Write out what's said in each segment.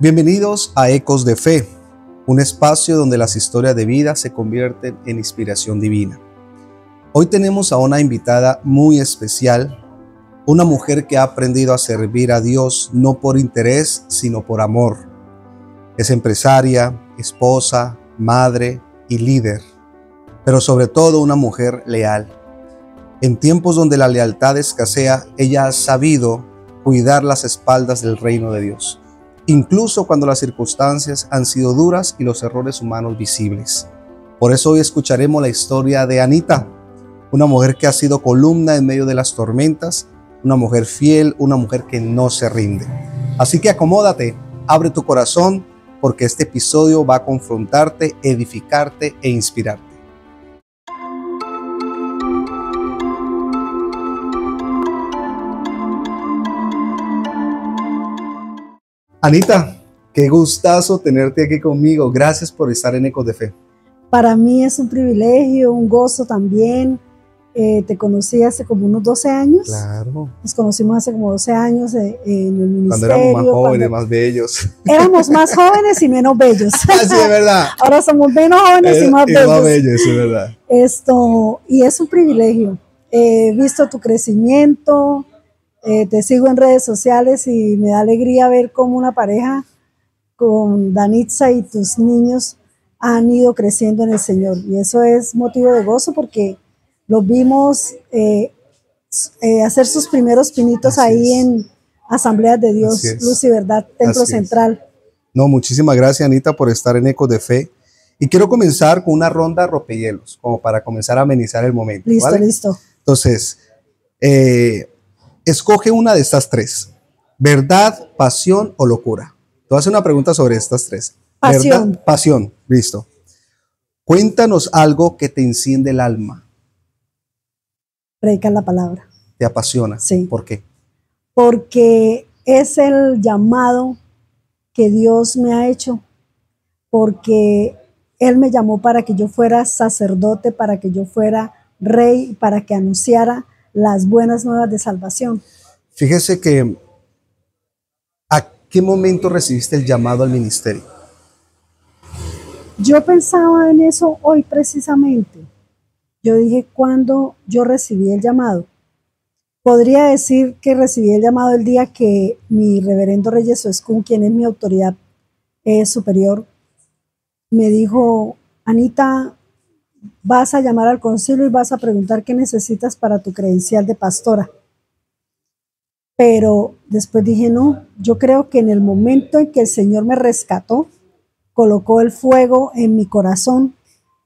Bienvenidos a Ecos de Fe, un espacio donde las historias de vida se convierten en inspiración divina. Hoy tenemos a una invitada muy especial, una mujer que ha aprendido a servir a Dios no por interés, sino por amor. Es empresaria, esposa, madre y líder, pero sobre todo una mujer leal. En tiempos donde la lealtad escasea, ella ha sabido cuidar las espaldas del reino de Dios, incluso cuando las circunstancias han sido duras y los errores humanos visibles. Por eso hoy escucharemos la historia de Anita, una mujer que ha sido columna en medio de las tormentas, una mujer fiel, una mujer que no se rinde. Así que acomódate, abre tu corazón, porque este episodio va a confrontarte, edificarte e inspirarte. Anita, qué gustazo tenerte aquí conmigo. Gracias por estar en Ecos de Fe. Para mí es un privilegio, un gozo también. Te conocí hace como unos 12 años. Claro. Nos conocimos hace como 12 años en el ministerio. Cuando éramos más jóvenes, más bellos. Éramos más jóvenes y menos bellos. Sí, es verdad. Ahora somos menos jóvenes y más bellos. Más bellos, es verdad. Y es un privilegio. He visto tu crecimiento. Te sigo en redes sociales y me da alegría ver cómo una pareja con Danitza y tus niños han ido creciendo en el Señor. Y eso es motivo de gozo porque los vimos hacer sus primeros pinitos ahí en Asambleas de Dios, Luz y Verdad, Templo Central. No, muchísimas gracias, Anita, por estar en Ecos de Fe. Y quiero comenzar con una ronda rompehielos, como para comenzar a amenizar el momento. Listo, ¿vale? listo. Entonces, escoge una de estas tres: verdad, pasión o locura. Te voy a hacer una pregunta sobre estas tres. Pasión. ¿Verdad? Pasión, listo. Cuéntanos algo que te enciende el alma. Predicar la palabra. ¿Te apasiona? Sí. ¿Por qué? Porque es el llamado que Dios me ha hecho. Porque Él me llamó para que yo fuera sacerdote, para que yo fuera rey, para que anunciara las buenas nuevas de salvación. Fíjese que, ¿a qué momento recibiste el llamado al ministerio? Yo pensaba en eso hoy precisamente. Yo dije, ¿cuándo yo recibí el llamado? Podría decir que recibí el llamado el día que mi reverendo Reyes Oescún, quien es mi autoridad superior, me dijo: Anita, vas a llamar al concilio y vas a preguntar qué necesitas para tu credencial de pastora. Pero después dije, no, yo creo que en el momento en que el Señor me rescató, colocó el fuego en mi corazón,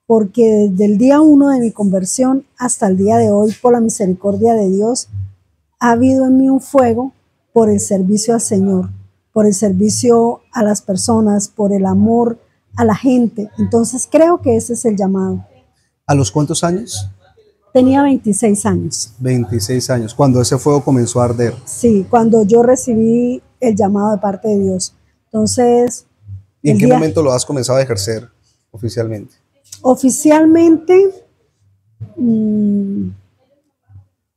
porque desde el día 1 de mi conversión hasta el día de hoy, por la misericordia de Dios, ha habido en mí un fuego por el servicio al Señor, por el servicio a las personas, por el amor a la gente. Entonces creo que ese es el llamado. ¿A los cuántos años? Tenía 26 años. 26 años, cuando ese fuego comenzó a arder. Sí, cuando yo recibí el llamado de parte de Dios. Entonces... ¿Y en qué momento lo has comenzado a ejercer oficialmente? Oficialmente,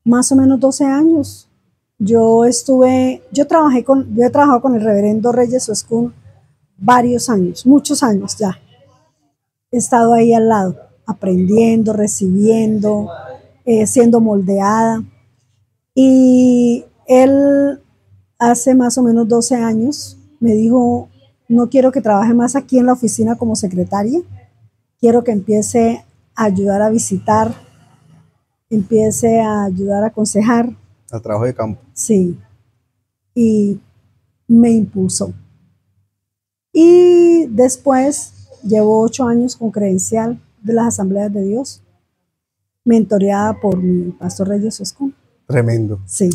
más o menos 12 años. Yo he trabajado con el reverendo Reyes Oescún varios años, muchos años ya. He estado ahí al lado, aprendiendo, recibiendo, siendo moldeada. Y él hace más o menos 12 años me dijo: no quiero que trabaje más aquí en la oficina como secretaria, quiero que empiece a ayudar a visitar, empiece a ayudar a aconsejar. A trabajo de campo. Sí, y me impulsó. Y después llevo 8 años con credencial de las Asambleas de Dios, mentoreada por mi pastor Reyes Oescún. Tremendo. Sí.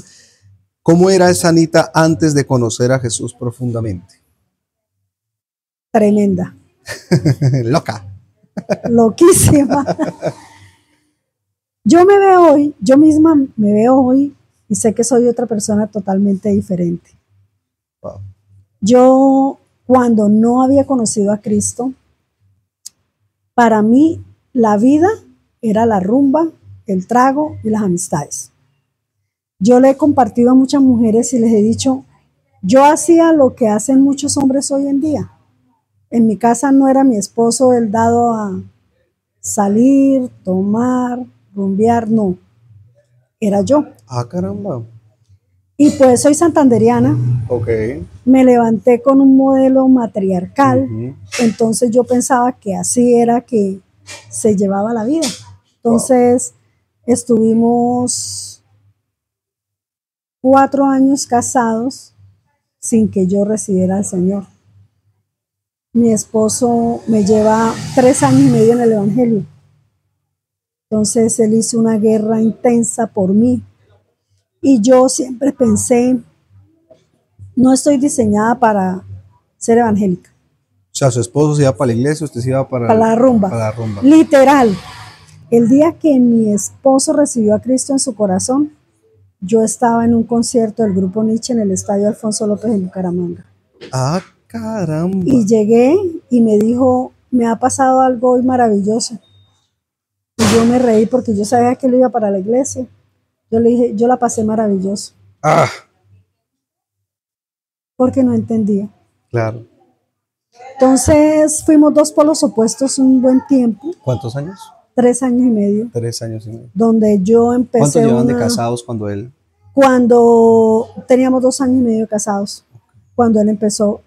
¿Cómo era esa Anita antes de conocer a Jesús profundamente? Tremenda. Loca. Loquísima. Yo misma me veo hoy y sé que soy otra persona totalmente diferente. Wow. Yo, cuando no había conocido a Cristo, para mí la vida era la rumba, el trago y las amistades. Yo le he compartido a muchas mujeres y les he dicho: Yo hacía lo que hacen muchos hombres hoy en día. En mi casa no era mi esposo el dado a salir, tomar, rumbear, no, era yo. Ah, caramba. Y pues soy santanderiana, Ok. me levanté con un modelo matriarcal, Ujú. entonces yo pensaba que así era que se llevaba la vida. Entonces estuvimos 4 años casados sin que yo recibiera al Señor. Mi esposo me lleva 3 años y medio en el Evangelio. Entonces él hizo una guerra intensa por mí. Y yo siempre pensé, no estoy diseñada para ser evangélica, O sea, su esposo se iba para la iglesia, usted se iba para la rumba. para la rumba. Literal, el día que mi esposo recibió a Cristo en su corazón, yo estaba en un concierto del grupo Nietzsche en el estadio Alfonso López en Bucaramanga. Ah, caramba. Y llegué y me dijo, me ha pasado algo hoy maravilloso. Y yo me reí porque yo sabía que él iba para la iglesia. Yo le dije, yo la pasé maravilloso, Ah, porque no entendía. claro. Entonces fuimos dos polos opuestos un buen tiempo, ¿Cuántos años? 3 años y medio, 3 años y medio. donde yo ¿Cuántos empecé llevan de casados cuando él? cuando teníamos 2 años y medio casados, cuando él empezó.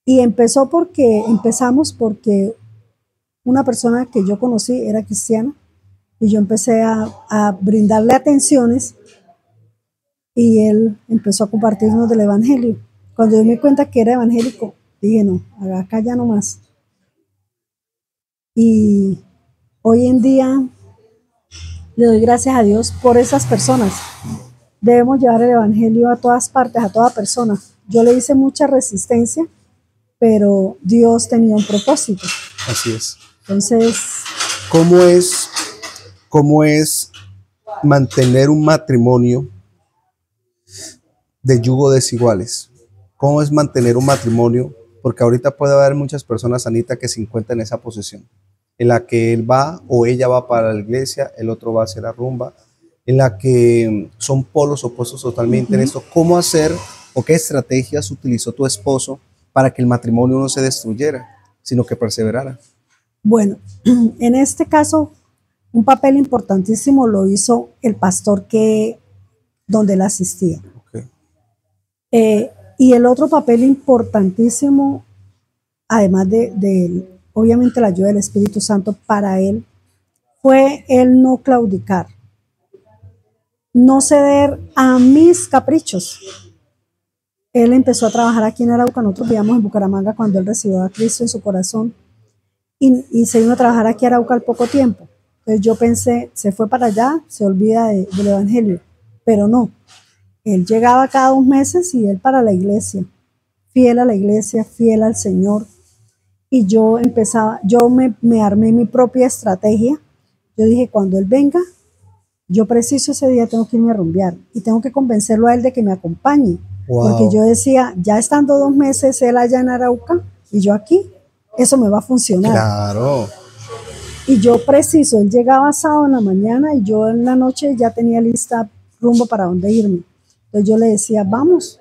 Y empezamos porque una persona que yo conocí era cristiana y yo empecé a brindarle atenciones y él empezó a compartirnos del evangelio. Cuando yo me di cuenta que era evangélico, dije no, acá ya no más. Y hoy en día le doy gracias a Dios por esas personas. Debemos llevar el evangelio a todas partes, a toda persona. Yo le hice mucha resistencia, pero Dios tenía un propósito. Así es. Entonces, ¿Cómo es, cómo es mantener un matrimonio de yugo desiguales? ¿Cómo es mantener un matrimonio? Porque ahorita puede haber muchas personas, Anita, que se encuentran en esa posición, en la que él va o ella va para la iglesia, el otro va a hacer la rumba, en la que son polos opuestos totalmente en esto. ¿Cómo hacer o qué estrategias utilizó tu esposo para que el matrimonio no se destruyera, sino que perseverara? bueno, en este caso, un papel importantísimo lo hizo el pastor donde él asistía. Okay. Y el otro papel importantísimo, además de obviamente la ayuda del Espíritu Santo para él, fue el no claudicar, no ceder a mis caprichos. Él empezó a trabajar aquí en Arauca, nosotros vivíamos en Bucaramanga cuando él recibió a Cristo en su corazón y se vino a trabajar aquí a Arauca al poco tiempo. Entonces yo pensé, se fue para allá, se olvida del Evangelio, pero no. Él llegaba cada 2 meses y él para la iglesia, fiel a la iglesia, fiel al Señor. Y yo me armé mi propia estrategia. Yo dije, cuando él venga, yo preciso ese día tengo que irme a rumbear y tengo que convencerlo a él de que me acompañe. Wow. Porque yo decía, ya estando 2 meses él allá en Arauca y yo aquí, eso me va a funcionar. Claro. Y yo preciso, él llegaba sábado en la mañana y yo en la noche ya tenía lista rumbo para dónde irme. Entonces yo le decía, vamos.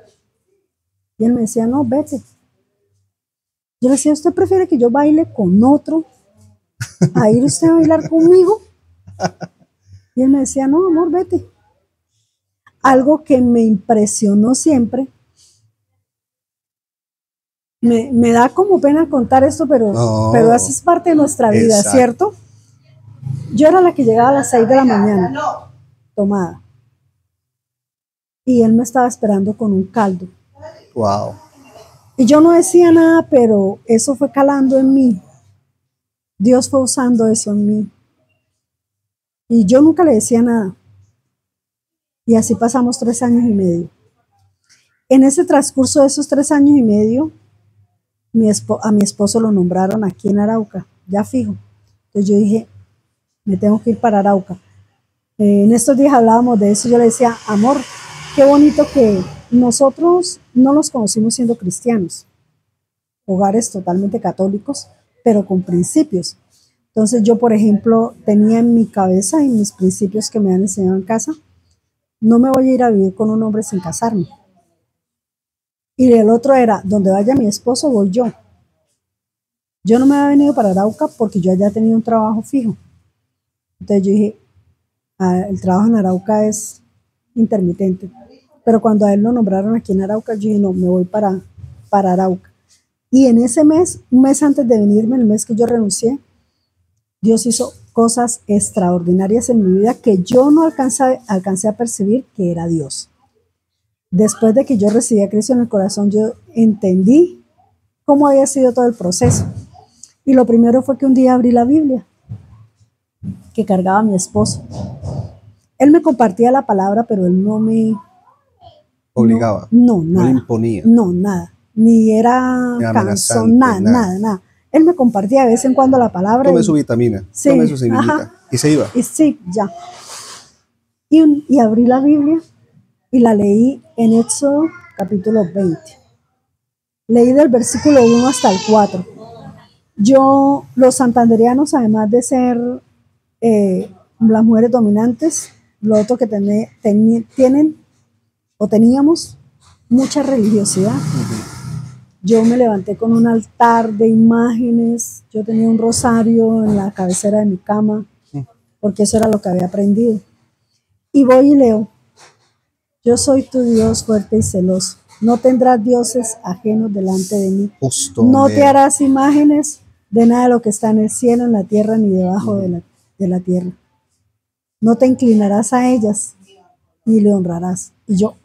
Y él me decía, no, vete. Yo le decía, ¿usted prefiere que yo baile con otro a ir usted a bailar conmigo? Y él me decía, no, amor, vete. Algo que me impresionó siempre, me da como pena contar esto, pero así es parte de nuestra vida, exacto. ¿cierto? Yo era la que llegaba a las 6 de la mañana, tomada. Y él me estaba esperando con un caldo. Wow. Y yo no decía nada, pero eso fue calando en mí. Dios fue usando eso en mí. Y yo nunca le decía nada. Y así pasamos 3 años y medio. En ese transcurso de esos 3 años y medio, a mi esposo lo nombraron aquí en Arauca, ya fijo. Entonces yo dije, me tengo que ir para Arauca. En estos días hablábamos de eso, yo le decía, amor, qué bonito que nosotros no nos conocimos siendo cristianos, hogares totalmente católicos, pero con principios. Entonces yo, por ejemplo, tenía en mi cabeza y mis principios que me han enseñado en casa, no me voy a ir a vivir con un hombre sin casarme. Y el otro era, donde vaya mi esposo, voy yo. Yo no me había venido para Arauca porque yo allá tenía un trabajo fijo. Entonces yo dije, el trabajo en Arauca es intermitente. Pero cuando a él lo nombraron aquí en Arauca, yo dije, no, me voy para Arauca. Y en ese mes, un mes antes de venirme, el mes que yo renuncié, Dios hizo cosas extraordinarias en mi vida que yo no alcancé a percibir que era Dios. Después de que yo recibí a Cristo en el corazón, yo entendí cómo había sido todo el proceso. Y lo primero fue que un día abrí la Biblia que cargaba mi esposo. Él me compartía la palabra, pero él no me obligaba. No, nada. No le imponía. No, nada. Ni era canción, nada. Él me compartía de vez en cuando la palabra. Tome su vitamina, sí, tome su semillita. Y se iba. Y sí, ya. Y abrí la Biblia y la leí en Éxodo capítulo 20. Leí del versículo 1 hasta el 4. Los santanderianos, además de ser las mujeres dominantes, lo otro que tienen o teníamos mucha religiosidad. Yo me levanté con un altar de imágenes, yo tenía un rosario en la cabecera de mi cama, porque eso era lo que había aprendido. Y voy y leo, yo soy tu Dios fuerte y celoso, no tendrás dioses ajenos delante de mí, no te harás imágenes de nada de lo que está en el cielo, en la tierra, ni debajo de la tierra. No te inclinarás a ellas, ni le honrarás. Y yo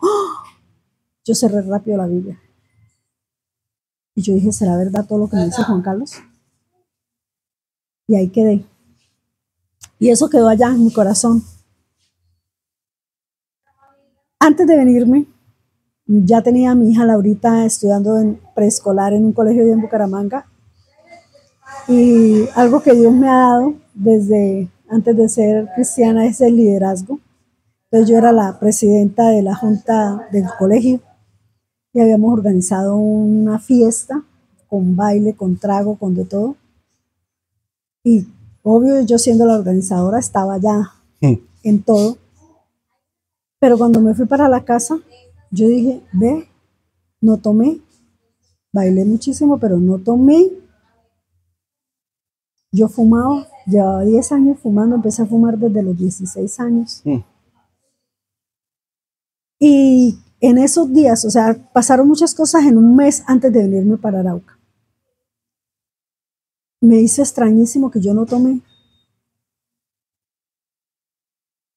cerré rápido la Biblia. Y yo dije, ¿será verdad todo lo que me dice Juan Carlos? Y ahí quedé. Y eso quedó allá en mi corazón. Antes de venirme, ya tenía a mi hija Laurita estudiando en preescolar en un colegio allá en Bucaramanga. Y algo que Dios me ha dado desde antes de ser cristiana es el liderazgo. Entonces yo era la presidenta de la junta del colegio y habíamos organizado una fiesta con baile, con trago, con de todo. Y obvio, yo siendo la organizadora estaba ya en todo. Pero cuando me fui para la casa, yo dije, ve, no tomé. Bailé muchísimo, pero no tomé. Yo fumaba, llevaba 10 años fumando, empecé a fumar desde los 16 años. Y en esos días, o sea, pasaron muchas cosas en un mes antes de venirme para Arauca. Me hizo extrañísimo que yo no tomé.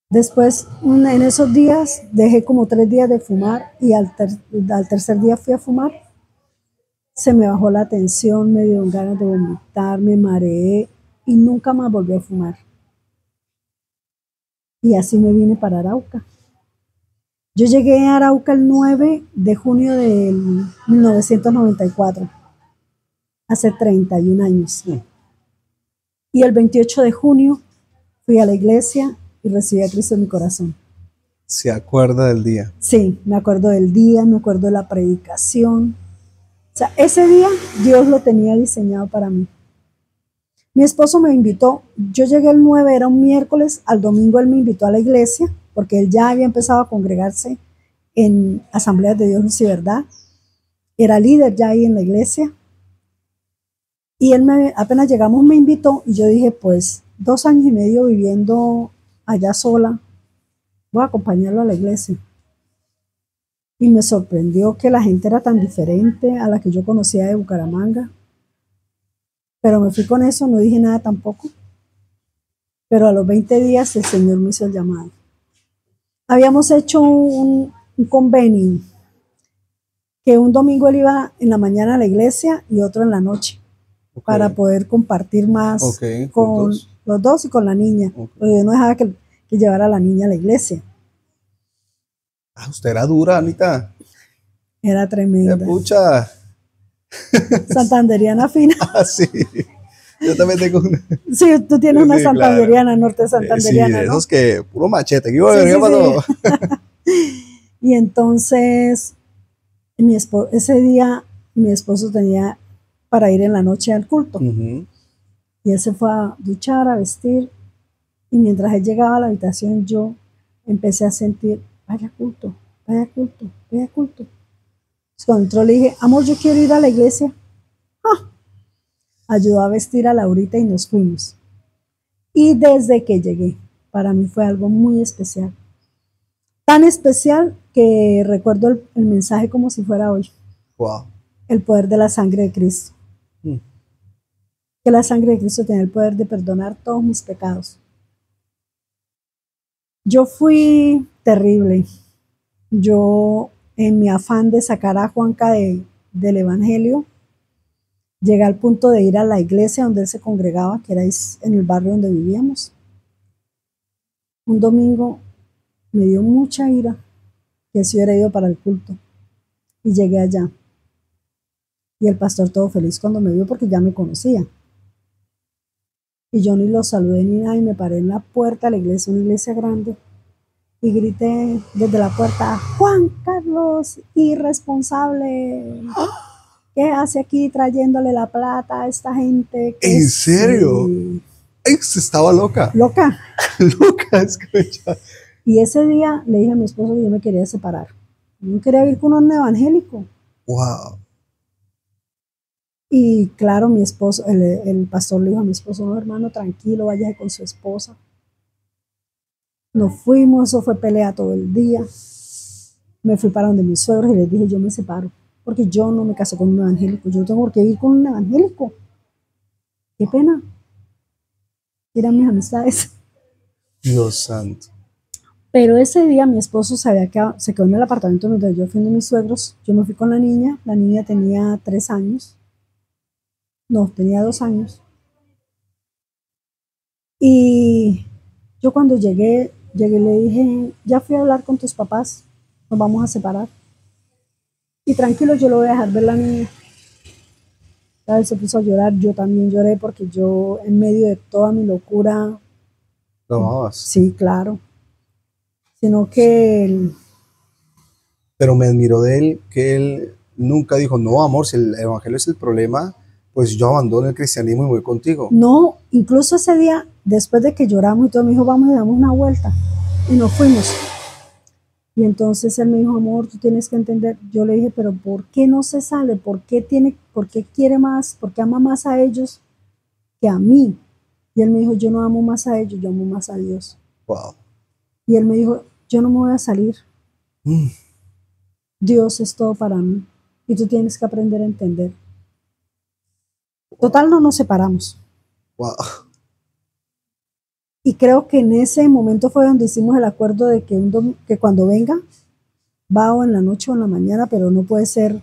Después, en esos días, dejé como 3 días de fumar y al tercer día fui a fumar. Se me bajó la tensión, me dio ganas de vomitar, me mareé y nunca más volví a fumar. Y así me vine para Arauca. Yo llegué a Arauca el 9 de junio de 1994, hace 31 años. Y el 28 de junio fui a la iglesia y recibí a Cristo en mi corazón. ¿Se acuerda del día? Sí, me acuerdo del día, me acuerdo de la predicación. O sea, ese día Dios lo tenía diseñado para mí. Mi esposo me invitó, yo llegué el 9, era un miércoles, al domingo él me invitó a la iglesia, porque él ya había empezado a congregarse en Asambleas de Dios Luz y Verdad. Era líder ya ahí en la iglesia. Y él apenas llegamos me invitó y yo dije, pues 2 años y medio viviendo allá sola, voy a acompañarlo a la iglesia. Y me sorprendió que la gente era tan diferente a la que yo conocía de Bucaramanga. Pero me fui con eso, no dije nada tampoco. Pero a los 20 días el Señor me hizo el llamado. Habíamos hecho un convenio, que un domingo él iba en la mañana a la iglesia y otro en la noche, para poder compartir más con los dos y con la niña. Porque yo no dejaba que llevara a la niña a la iglesia. Ah, usted era dura, Anita. Era tremenda. Pucha. Santanderiana fina. Ah, sí. Yo también tengo una. Sí, tú tienes una santanderiana, claro. Norte santanderiana, sí, ¿no? Esos que puro machete. Y entonces, ese día, mi esposo tenía para ir en la noche al culto. Y él se fue a duchar, a vestir. Y mientras él llegaba a la habitación, yo empecé a sentir, vaya culto, vaya culto, vaya culto. Cuando entró le dije, amor, yo quiero ir a la iglesia. Ah, ayudó a vestir a Laurita y nos fuimos. Y desde que llegué, para mí fue algo muy especial. Tan especial que recuerdo el mensaje como si fuera hoy. Wow. El poder de la sangre de Cristo. Que la sangre de Cristo tiene el poder de perdonar todos mis pecados. Yo fui terrible. Yo, en mi afán de sacar a Juanca del Evangelio, llegué al punto de ir a la iglesia donde él se congregaba, que era en el barrio donde vivíamos. Un domingo me dio mucha ira que se hubiera ido para el culto. Y llegué allá. Y el pastor todo feliz cuando me vio porque ya me conocía. Y yo ni lo saludé ni nada y me paré en la puerta de la iglesia, una iglesia grande, y grité desde la puerta, Juan Carlos, irresponsable, ¿qué hace aquí trayéndole la plata a esta gente? ¿En serio? Sí. Estaba loca. Loca. Loca, escucha. Y ese día le dije a mi esposo que yo me quería separar. Yo no quería vivir con un evangélico. Wow. Y claro, mi esposo, el pastor le dijo a mi esposo, no, hermano, tranquilo, váyase con su esposa. Nos fuimos, eso fue pelea todo el día. Me fui para donde mis suegros y les dije, yo me separo, porque yo no me casé con un evangélico, yo tengo que ir con un evangélico. Qué pena. Eran mis amistades. Dios santo. Pero ese día mi esposo se quedó en el apartamento donde yo fui de mis suegros. Yo me fui con la niña tenía 3 años. No, tenía 2 años. Y yo cuando llegué y le dije, ya fui a hablar con tus papás, nos vamos a separar. Y tranquilo, yo lo voy a dejar ver la niña. Él se puso a llorar, yo también lloré porque yo en medio de toda mi locura. ¿Lo amabas? Sí, claro. Sino que pero me admiró de él que él nunca dijo, no, amor, si el evangelio es el problema, pues yo abandono el cristianismo y voy contigo. No, incluso ese día, después de que lloramos y todo, me dijo, vamos y damos una vuelta. Y nos fuimos. Y entonces él me dijo, amor, tú tienes que entender. Yo le dije, pero ¿por qué no se sale? ¿Por qué quiere más? ¿Por qué ama más a ellos que a mí? Y él me dijo, yo no amo más a ellos, yo amo más a Dios. Wow. Y él me dijo, yo no me voy a salir. Dios es todo para mí. Y tú tienes que aprender a entender. Total, no nos separamos. Wow. Y creo que en ese momento fue donde hicimos el acuerdo de que cuando venga, va o en la noche o en la mañana, pero no puede ser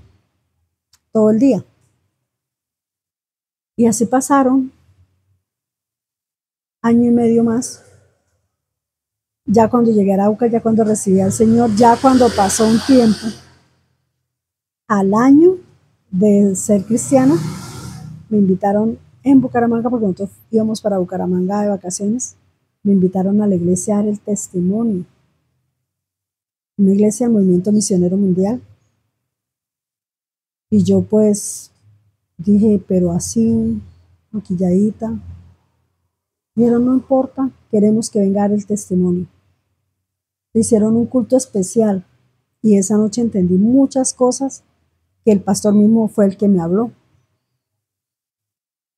todo el día. Y así pasaron 1 año y medio más. Ya cuando llegué a Arauca, ya cuando recibí al Señor, ya cuando pasó un tiempo, al año de ser cristiana, me invitaron en Bucaramanga, porque nosotros íbamos para Bucaramanga de vacaciones, me invitaron a la iglesia a dar el testimonio. Una iglesia del Movimiento Misionero Mundial. Y yo pues dije, pero así, maquilladita. Dijeron, no importa, queremos que venga a dar el testimonio. Hicieron un culto especial y esa noche entendí muchas cosas que el pastor mismo fue el que me habló.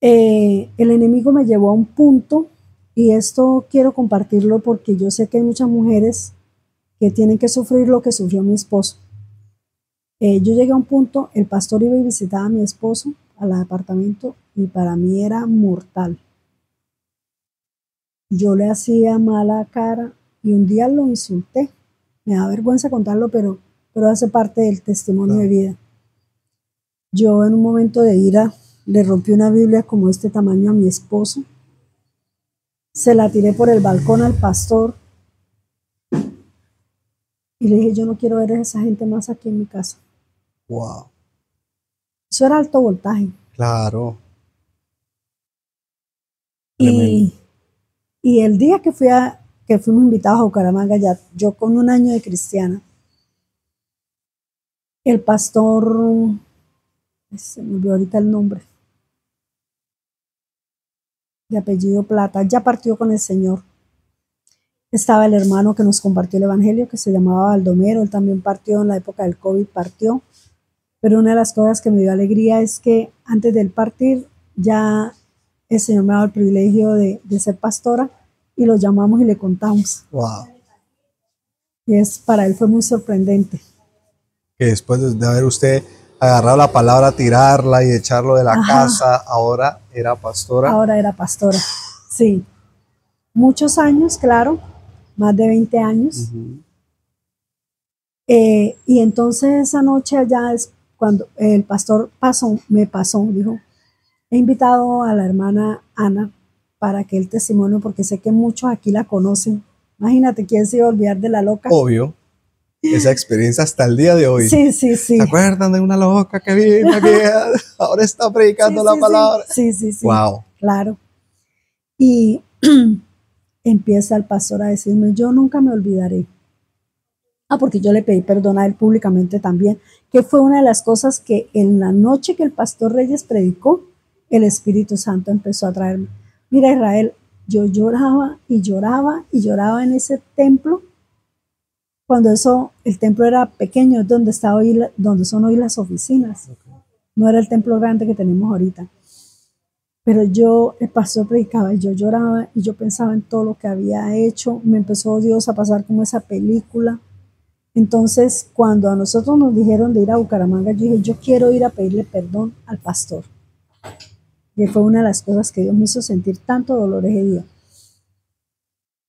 El enemigo me llevó a un punto, y esto quiero compartirlo porque yo sé que hay muchas mujeres que tienen que sufrir lo que sufrió mi esposo. Yo llegué a un punto, el pastor iba y visitaba a mi esposo al apartamento y para mí era mortal. Yo le hacía mala cara y un día lo insulté. Me da vergüenza contarlo, pero hace parte del testimonio de vida. Yo en un momento de ira le rompí una Biblia como este tamaño a mi esposo. Se la tiré por el balcón al pastor y le dije, yo no quiero ver a esa gente más aquí en mi casa. Wow. Eso era alto voltaje. Claro. Y el día que fuimos invitados a Bucaramanga, ya yo con 1 año de cristiana, el pastor, se me olvidó ahorita el nombre, de apellido Plata, ya partió con el Señor. Estaba el hermano que nos compartió el evangelio, que se llamaba Baldomero, él también partió en la época del COVID, partió. Pero una de las cosas que me dio alegría es que antes del partir ya el Señor me ha dado el privilegio de ser pastora y lo llamamos y le contamos. Wow. Y para él fue muy sorprendente. Que después de haber usted agarrado la palabra, tirarla y echarlo de la casa, ahora era pastora. Ahora era pastora, sí. Muchos años, claro, más de 20 años. Y entonces esa noche allá es cuando el pastor me pasó, dijo, he invitado a la hermana Ana para que el testimonio, porque sé que muchos aquí la conocen. Imagínate, ¿quién se iba a olvidar de la loca? Obvio. Esa experiencia hasta el día de hoy. Sí, sí, sí. ¿Se acuerdan de una loca que vino aquí? Ahora está predicando la palabra. Sí, sí, sí. Wow. Claro. Y empieza el pastor a decirme, yo nunca me olvidaré. Porque yo le pedí perdón a él públicamente también, que fue una de las cosas que en la noche que el pastor Reyes predicó, el Espíritu Santo empezó a traerme. Mira, Israel, yo lloraba y lloraba y lloraba en ese templo. Cuando el templo era pequeño, donde son hoy las oficinas. No era el templo grande que tenemos ahorita. Pero el pastor predicaba y yo lloraba y yo pensaba en todo lo que había hecho. Me empezó Dios a pasar como esa película. Entonces, cuando a nosotros nos dijeron de ir a Bucaramanga, yo dije, yo quiero ir a pedirle perdón al pastor. Y fue una de las cosas que Dios me hizo sentir tanto dolor ese día.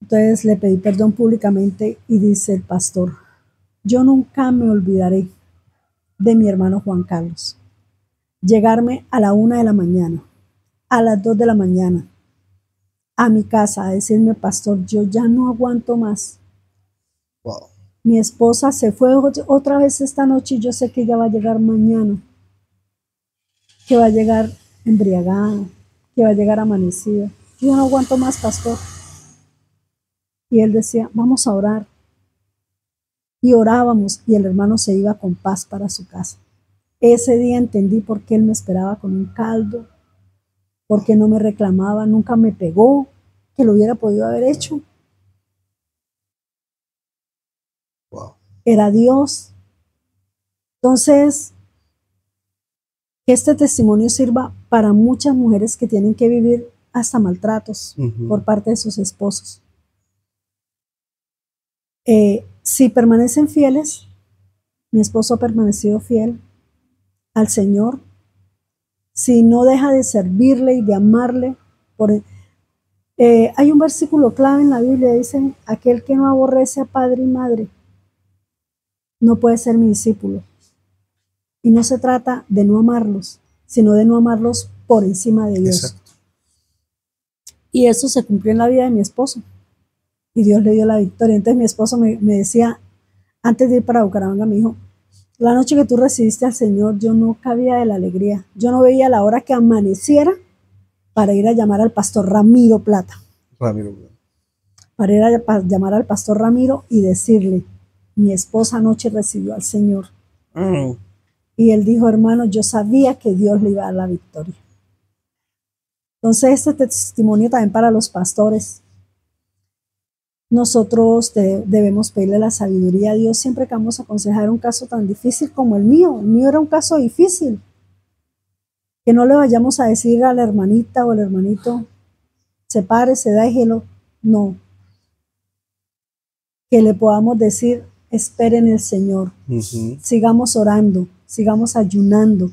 Entonces le pedí perdón públicamente y dice el pastor, yo nunca me olvidaré de mi hermano Juan Carlos. Llegarme a la 1 de la mañana, a las 2 de la mañana, a mi casa a decirme, pastor, yo ya no aguanto más. Wow. Mi esposa se fue otra vez esta noche y yo sé que ella va a llegar mañana, que va a llegar embriagada, que va a llegar amanecida. Yo no aguanto más, pastor. Y él decía, vamos a orar. Y orábamos y el hermano se iba con paz para su casa. Ese día entendí por qué él me esperaba con un caldo, por qué no me reclamaba, nunca me pegó, que lo hubiera podido haber hecho. Wow. Era Dios. Entonces, que este testimonio sirva para muchas mujeres que tienen que vivir hasta maltratos por parte de sus esposos. Si permanecen fieles, mi esposo ha permanecido fiel al Señor. Si no deja de servirle y de amarle, hay un versículo clave en la Biblia, dice, aquel que no aborrece a padre y madre no puede ser mi discípulo. Y no se trata de no amarlos, sino de no amarlos por encima de Dios. Exacto. Y eso se cumplió en la vida de mi esposo. Y Dios le dio la victoria. Entonces mi esposo me decía, antes de ir para Bucaramanga, me dijo, la noche que tú recibiste al Señor, yo no cabía de la alegría. Yo no veía la hora que amaneciera para ir a llamar al pastor Ramiro Plata. Para ir a llamar al pastor Ramiro y decirle, mi esposa anoche recibió al Señor. Y él dijo, hermano, yo sabía que Dios le iba a dar la victoria. Entonces, este testimonio también para los pastores. Nosotros debemos pedirle la sabiduría a Dios siempre que vamos a aconsejar un caso tan difícil como el mío. El mío era un caso difícil. Que no le vayamos a decir a la hermanita o al hermanito, sepárese, déjelo. No. Que le podamos decir, esperen el Señor. Sigamos orando, sigamos ayunando,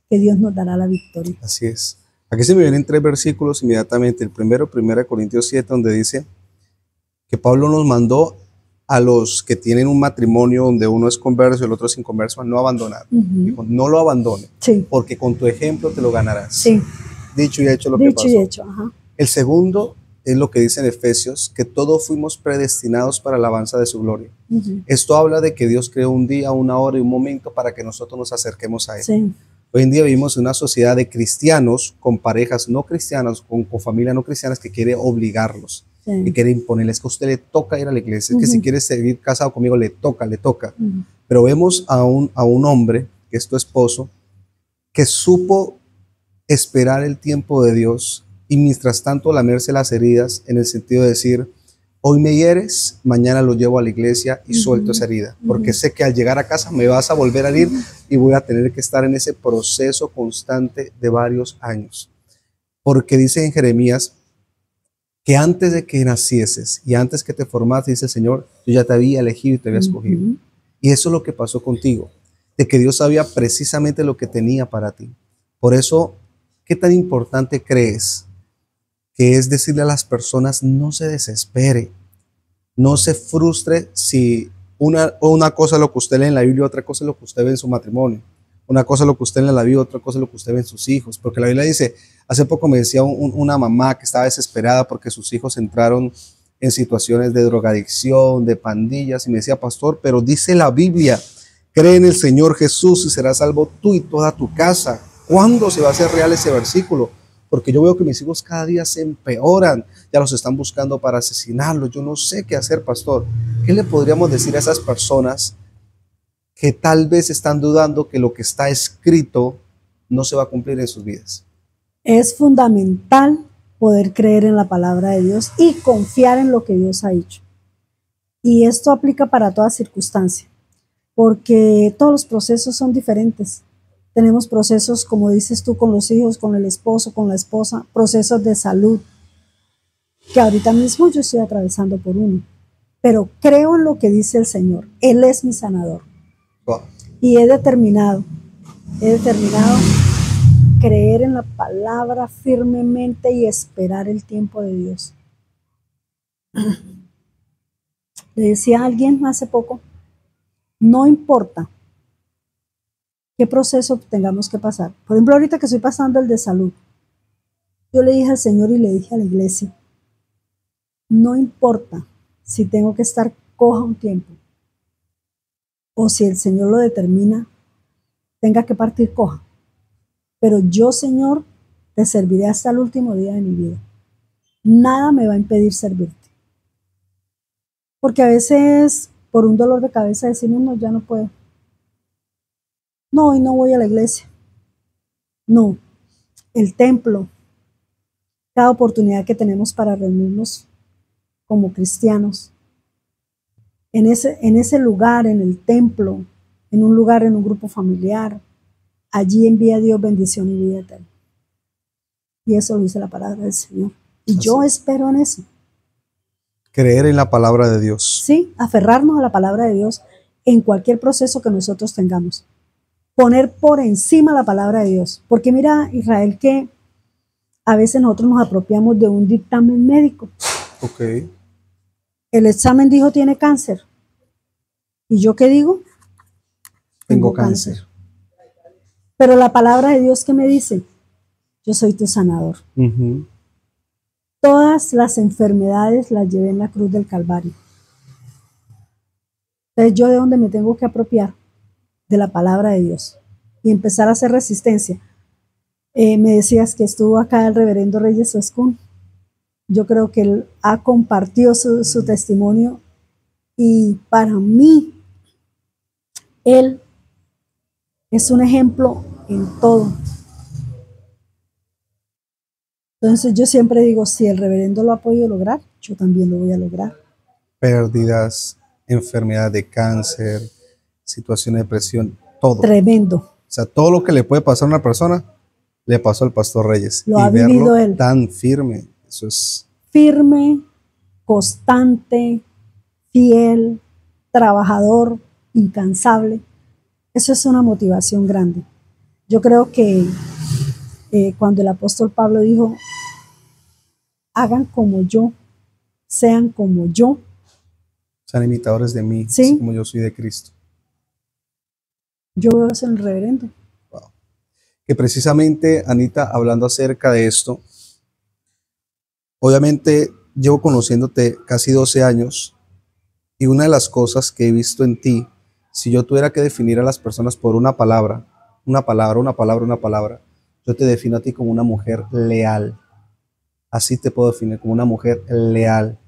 que Dios nos dará la victoria. Así es. Aquí se me vienen 3 versículos inmediatamente. El primero, 1 Corintios 7, donde dice que Pablo nos mandó a los que tienen un matrimonio donde uno es converso y el otro es inconverso a no abandonar. Dijo, no lo abandone, porque con tu ejemplo te lo ganarás. Sí. Dicho y hecho lo que pasó. Dicho y hecho, ajá. El segundo es lo que dice en Efesios, que todos fuimos predestinados para la alabanza de su gloria. Esto habla de que Dios creó un día, una hora y un momento para que nosotros nos acerquemos a Él. Sí. Hoy en día vivimos en una sociedad de cristianos con parejas no cristianas, con familias no cristianas que quiere obligarlos, que quiere imponerles, que a usted le toca ir a la iglesia, que si quiere seguir casado conmigo le toca. Pero vemos a un hombre, que es tu esposo, que supo esperar el tiempo de Dios y mientras tanto lamerse las heridas en el sentido de decir, Hoy me hieres, mañana lo llevo a la iglesia y suelto esa herida, porque sé que al llegar a casa me vas a volver a herir y voy a tener que estar en ese proceso constante de varios años. Porque dice en Jeremías que antes de que nacieses y antes que te formaste, dice el Señor, yo ya te había elegido y te había escogido. Y eso es lo que pasó contigo, de que Dios sabía precisamente lo que tenía para ti. Por eso, ¿qué tan importante crees que es decirle a las personas, no se desespere, no se frustre si una cosa es lo que usted lee en la Biblia, otra cosa es lo que usted ve en su matrimonio, una cosa es lo que usted lee en la Biblia, otra cosa es lo que usted ve en sus hijos? Porque la Biblia dice, hace poco me decía una mamá que estaba desesperada porque sus hijos entraron en situaciones de drogadicción, de pandillas, y me decía, pastor, pero dice la Biblia, cree en el Señor Jesús y serás salvo tú y toda tu casa. ¿Cuándo se va a hacer real ese versículo? Porque yo veo que mis hijos cada día se empeoran, ya los están buscando para asesinarlos. Yo no sé qué hacer, pastor. ¿Qué le podríamos decir a esas personas que tal vez están dudando que lo que está escrito no se va a cumplir en sus vidas? Es fundamental poder creer en la palabra de Dios y confiar en lo que Dios ha dicho. Y esto aplica para toda circunstancia, porque todos los procesos son diferentes. Tenemos procesos, como dices tú, con los hijos, con el esposo, con la esposa, procesos de salud, que ahorita mismo yo estoy atravesando por uno. Pero creo en lo que dice el Señor. Él es mi sanador. Wow. Y he determinado creer en la palabra firmemente y esperar el tiempo de Dios. Le decía a alguien hace poco, no importa qué proceso tengamos que pasar. Por ejemplo, ahorita que estoy pasando el de salud, yo le dije al Señor y le dije a la iglesia, no importa si tengo que estar coja un tiempo o si el Señor lo determina, tenga que partir coja. Pero yo, Señor, te serviré hasta el último día de mi vida. Nada me va a impedir servirte. Porque a veces, por un dolor de cabeza, decimos, no, ya no puedo. No, hoy no voy a la iglesia. No, el templo, cada oportunidad que tenemos para reunirnos como cristianos, en ese lugar, en el templo, en un lugar, en un grupo familiar, allí envía Dios bendición y vida eterna. Y eso lo dice la palabra del Señor. Y yo espero en eso. Creer en la palabra de Dios. Sí, aferrarnos a la palabra de Dios en cualquier proceso que nosotros tengamos. Poner por encima la palabra de Dios. Porque mira, Israel, que a veces nosotros nos apropiamos de un dictamen médico. Ok. El examen dijo tiene cáncer. ¿Y yo qué digo? Tengo cáncer. Pero la palabra de Dios, ¿qué me dice? Yo soy tu sanador. Todas las enfermedades las llevé en la cruz del Calvario. Entonces, ¿yo de dónde me tengo que apropiar? De la palabra de Dios y empezar a hacer resistencia. Me decías que estuvo acá el reverendo Reyes Suescún. Yo creo que él ha compartido su testimonio y para mí él es un ejemplo en todo. Entonces yo siempre digo, si el reverendo lo ha podido lograr, yo también lo voy a lograr. Pérdidas, enfermedad de cáncer, situación de depresión, todo. Tremendo. O sea, todo lo que le puede pasar a una persona, le pasó al pastor Reyes. Lo y ha vivido verlo él. Tan firme, eso es... Firme, constante, fiel, trabajador, incansable. Eso es una motivación grande. Yo creo que cuando el apóstol Pablo dijo, hagan como yo, sean como yo. Sean imitadores de mí, ¿Sí? así como yo soy de Cristo. Yo veo eso en el reverendo. Wow. Que precisamente, Anita, hablando acerca de esto, obviamente llevo conociéndote casi 12 años y una de las cosas que he visto en ti, si yo tuviera que definir a las personas por una palabra, yo te defino a ti como una mujer leal. Así te puedo definir, como una mujer leal.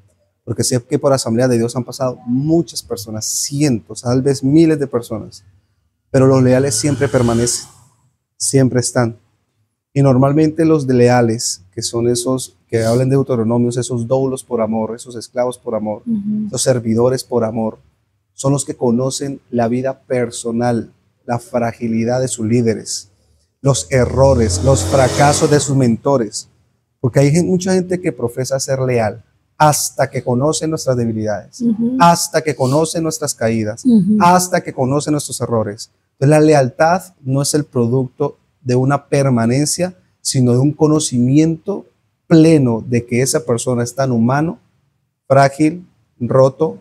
Porque sé que por Asamblea de Dios han pasado muchas personas, cientos, tal vez miles de personas, pero los leales siempre permanecen, siempre están. Y normalmente los de leales, que son esos que hablan de Deuteronomios, esos doulos por amor, esos esclavos por amor, los servidores por amor, son los que conocen la vida personal, la fragilidad de sus líderes, los errores, los fracasos de sus mentores. Porque hay mucha gente que profesa ser leal hasta que conoce nuestras debilidades, hasta que conoce nuestras caídas, hasta que conoce nuestros errores. Entonces, la lealtad no es el producto de una permanencia, sino de un conocimiento pleno de que esa persona es tan humano, frágil, roto,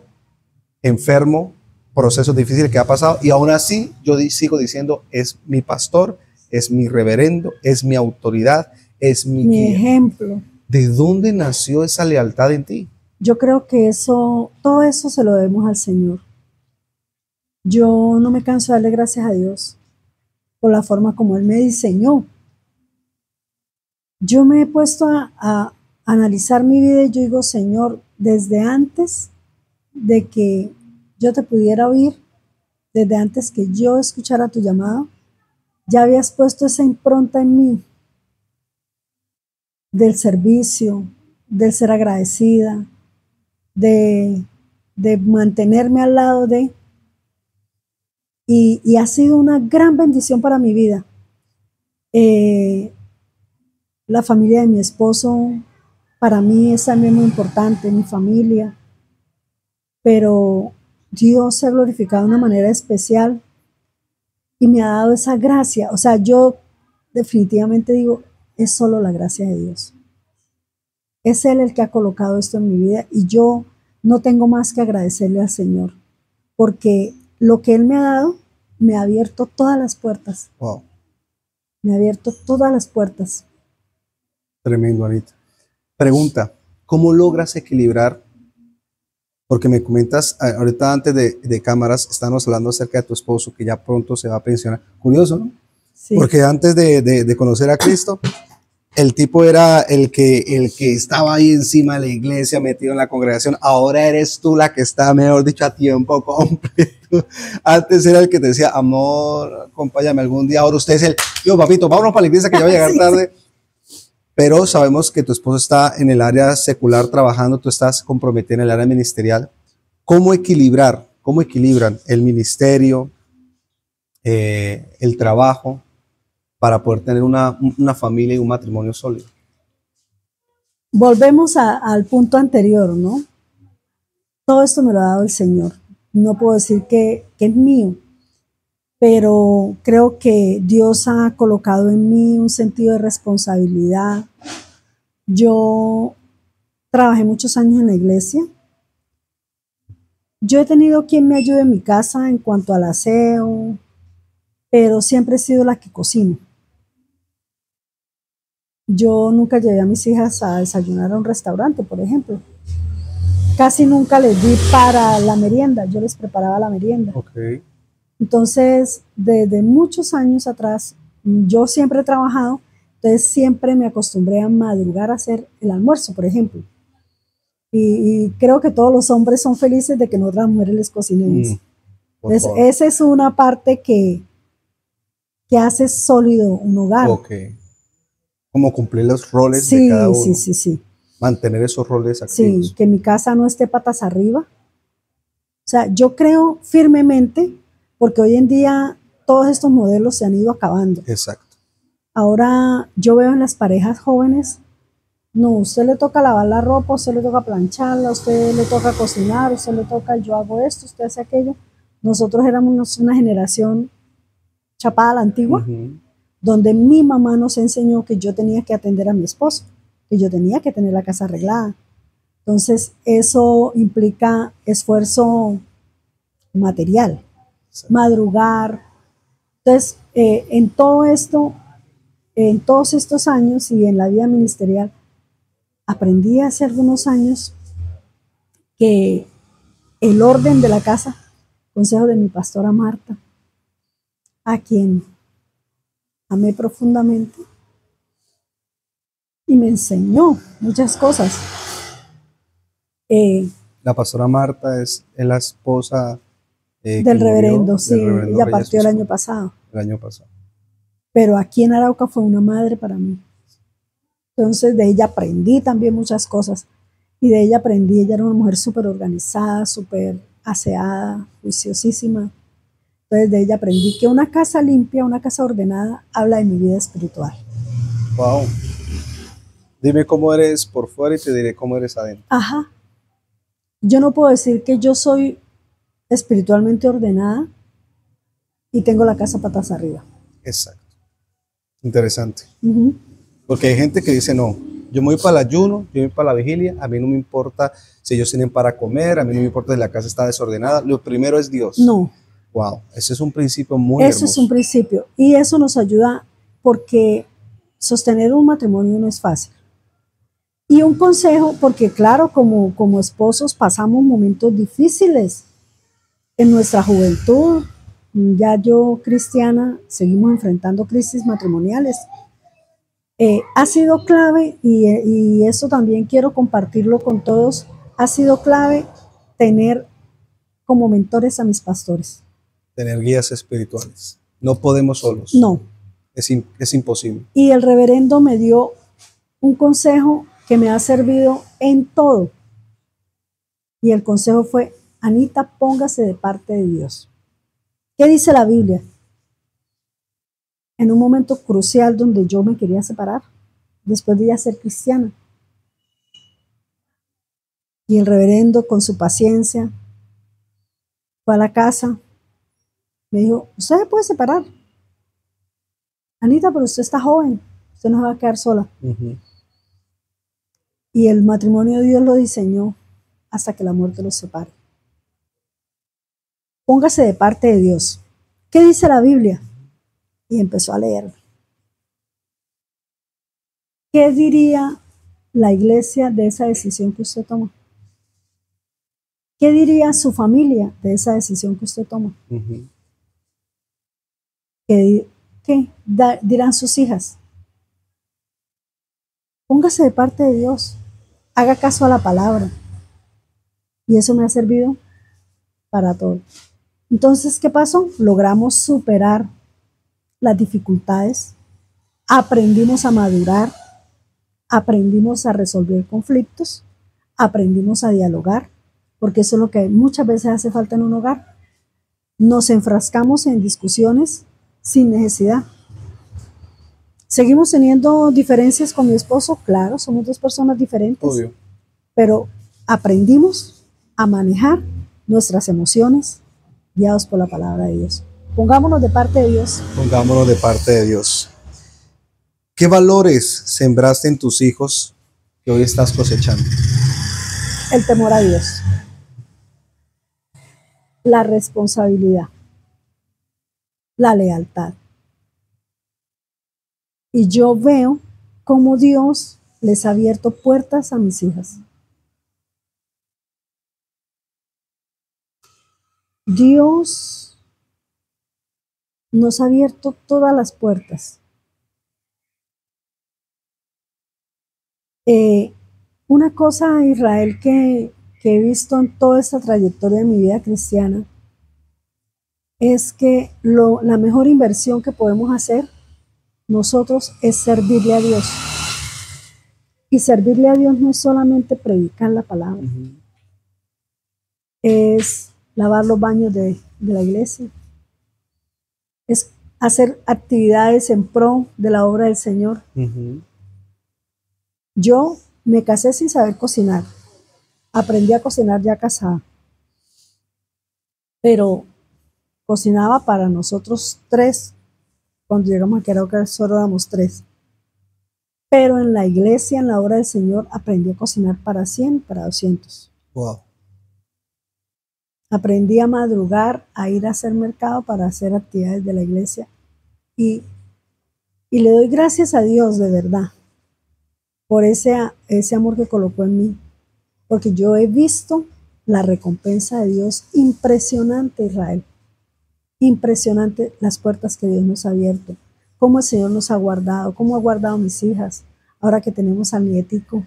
enfermo, procesos difíciles que ha pasado, y aún así yo sigo diciendo, es mi pastor, es mi reverendo, es mi autoridad, es mi guía. Ejemplo. ¿De dónde nació esa lealtad en ti? Yo creo que todo eso se lo debemos al Señor. Yo no me canso de darle gracias a Dios por la forma como Él me diseñó. Yo me he puesto a analizar mi vida y yo digo, Señor, desde antes de que yo te pudiera oír, desde antes que yo escuchara tu llamado, ya habías puesto esa impronta en mí del servicio, del ser agradecida, de mantenerme al lado de, y ha sido una gran bendición para mi vida. La familia de mi esposo para mí es también muy importante, mi familia, pero Dios se ha glorificado de una manera especial y me ha dado esa gracia. O sea, yo definitivamente digo, es solo la gracia de Dios. Es Él el que ha colocado esto en mi vida y yo no tengo más que agradecerle al Señor, porque lo que Él me ha dado me ha abierto todas las puertas. Wow. Me ha abierto todas las puertas. Tremendo, Anita. Pregunta, ¿cómo logras equilibrar? Porque me comentas, ahorita antes de cámaras, estábamos hablando acerca de tu esposo que ya pronto se va a pensionar. Curioso, ¿no? Sí. Porque antes de conocer a Cristo, el tipo era el que estaba ahí encima de la iglesia, metido en la congregación. Ahora eres tú la que está, mejor dicho, a tiempo completo. Antes era el que te decía, amor, acompáñame algún día. Ahora usted es el, yo, papito, vámonos para la iglesia que ya va a llegar tarde. Pero sabemos que tu esposo está en el área secular trabajando, tú estás comprometido en el área ministerial. ¿Cómo equilibrar? ¿Cómo equilibran el ministerio, el trabajo, para poder tener una familia y un matrimonio sólido? Volvemos al punto anterior, ¿no? Todo esto me lo ha dado el Señor. No puedo decir que es mío, pero creo que Dios ha colocado en mí un sentido de responsabilidad. Yo trabajé muchos años en la iglesia. Yo he tenido quien me ayude en mi casa en cuanto al aseo, pero siempre he sido la que cocino. Yo nunca llevé a mis hijas a desayunar a un restaurante, por ejemplo. Casi nunca les di para la merienda, yo les preparaba la merienda. Okay. Entonces, desde muchos años atrás, yo siempre he trabajado, entonces siempre me acostumbré a madrugar a hacer el almuerzo, por ejemplo. Y creo que todos los hombres son felices de que nosotras las mujeres les cocinemos. Entonces, esa es una parte que hace sólido un hogar. Okay. Como cumplir los roles de cada uno. Sí. Mantener esos roles activos. Sí, que mi casa no esté patas arriba. O sea, yo creo firmemente, porque hoy en día todos estos modelos se han ido acabando. Exacto. Ahora yo veo en las parejas jóvenes, no, usted le toca lavar la ropa, usted le toca plancharla, usted le toca cocinar, usted le toca, yo hago esto, usted hace aquello. Nosotros éramos una generación chapada a la antigua, donde mi mamá nos enseñó que yo tenía que atender a mi esposo, que yo tenía que tener la casa arreglada. Entonces, eso implica esfuerzo material, madrugar. Entonces, en todo esto, en todos estos años y en la vida ministerial, aprendí hace algunos años que el orden de la casa, consejo de mi pastora Marta, a quien amé profundamente, y me enseñó muchas cosas. La pastora Marta es la esposa del reverendo, sí, del reverendo ella partió el Reyes año pasado. El año pasado. pero aquí en Arauca fue una madre para mí. Entonces de ella aprendí también muchas cosas. Y de ella aprendí, ella era una mujer súper organizada, súper aseada, juiciosísima. Entonces de ella aprendí que una casa limpia, una casa ordenada, habla de mi vida espiritual. Wow. Dime cómo eres por fuera y te diré cómo eres adentro. Ajá. Yo no puedo decir que yo soy espiritualmente ordenada y tengo la casa patas arriba. Exacto. Interesante. Uh-huh. Porque hay gente que dice, no, yo me voy para el ayuno, yo me voy para la vigilia, a mí no me importa si ellos tienen para comer, a mí no me importa si la casa está desordenada, lo primero es Dios. No. Wow, ese es un principio muy Eso hermoso. es un principio y eso nos ayuda porque sostener un matrimonio no es fácil. Y un consejo, porque claro, como esposos pasamos momentos difíciles en nuestra juventud. Ya yo, cristiana, seguimos enfrentando crisis matrimoniales. Ha sido clave, y eso también quiero compartirlo con todos, ha sido clave tener como mentores a mis pastores. Tener guías espirituales. No podemos solos. No. Es imposible. Y el reverendo me dio un consejo que me ha servido en todo. Y el consejo fue, Anita, póngase de parte de Dios. ¿Qué dice la Biblia? En un momento crucial donde yo me quería separar, después de ya ser cristiana. Y el reverendo, con su paciencia, fue a la casa, me dijo, usted se puede separar. Anita, pero usted está joven, usted no se va a quedar sola. Uh-huh. Y el matrimonio Dios lo diseñó hasta que la muerte los separe. Póngase de parte de Dios. ¿Qué dice la Biblia? Y empezó a leer. ¿Qué diría la iglesia de esa decisión que usted toma? ¿Qué diría su familia de esa decisión que usted toma? Uh-huh. ¿Qué dirán sus hijas? Póngase de parte de Dios. Haga caso a la palabra. Y eso me ha servido para todo. Entonces, ¿qué pasó? Logramos superar las dificultades, aprendimos a madurar, aprendimos a resolver conflictos, aprendimos a dialogar, porque eso es lo que muchas veces hace falta en un hogar. Nos enfrascamos en discusiones sin necesidad. ¿Seguimos teniendo diferencias con mi esposo? Claro, somos dos personas diferentes. Obvio. Pero aprendimos a manejar nuestras emociones guiados por la palabra de Dios. Pongámonos de parte de Dios. Pongámonos de parte de Dios. ¿Qué valores sembraste en tus hijos que hoy estás cosechando? El temor a Dios. La responsabilidad. La lealtad. Y yo veo cómo Dios les ha abierto puertas a mis hijas. Dios nos ha abierto todas las puertas. Una cosa, Israel, que he visto en toda esta trayectoria de mi vida cristiana, es que la mejor inversión que podemos hacer nosotros es servirle a Dios. Y servirle a Dios no es solamente predicar la palabra, es lavar los baños de la iglesia, es hacer actividades en pro de la obra del Señor. Yo me casé sin saber cocinar, aprendí a cocinar ya casada, pero cocinaba para nosotros tres. Cuando llegamos aquí a Arauca solo éramos tres. Pero en la iglesia, en la obra del Señor, aprendí a cocinar para 100, para 200. Wow. Aprendí a madrugar, a ir a hacer mercado para hacer actividades de la iglesia. Y le doy gracias a Dios, de verdad, por ese amor que colocó en mí. Porque yo he visto la recompensa de Dios impresionante, Israel. Impresionante las puertas que Dios nos ha abierto. Cómo el Señor nos ha guardado, cómo ha guardado a mis hijas, ahora que tenemos al nietico,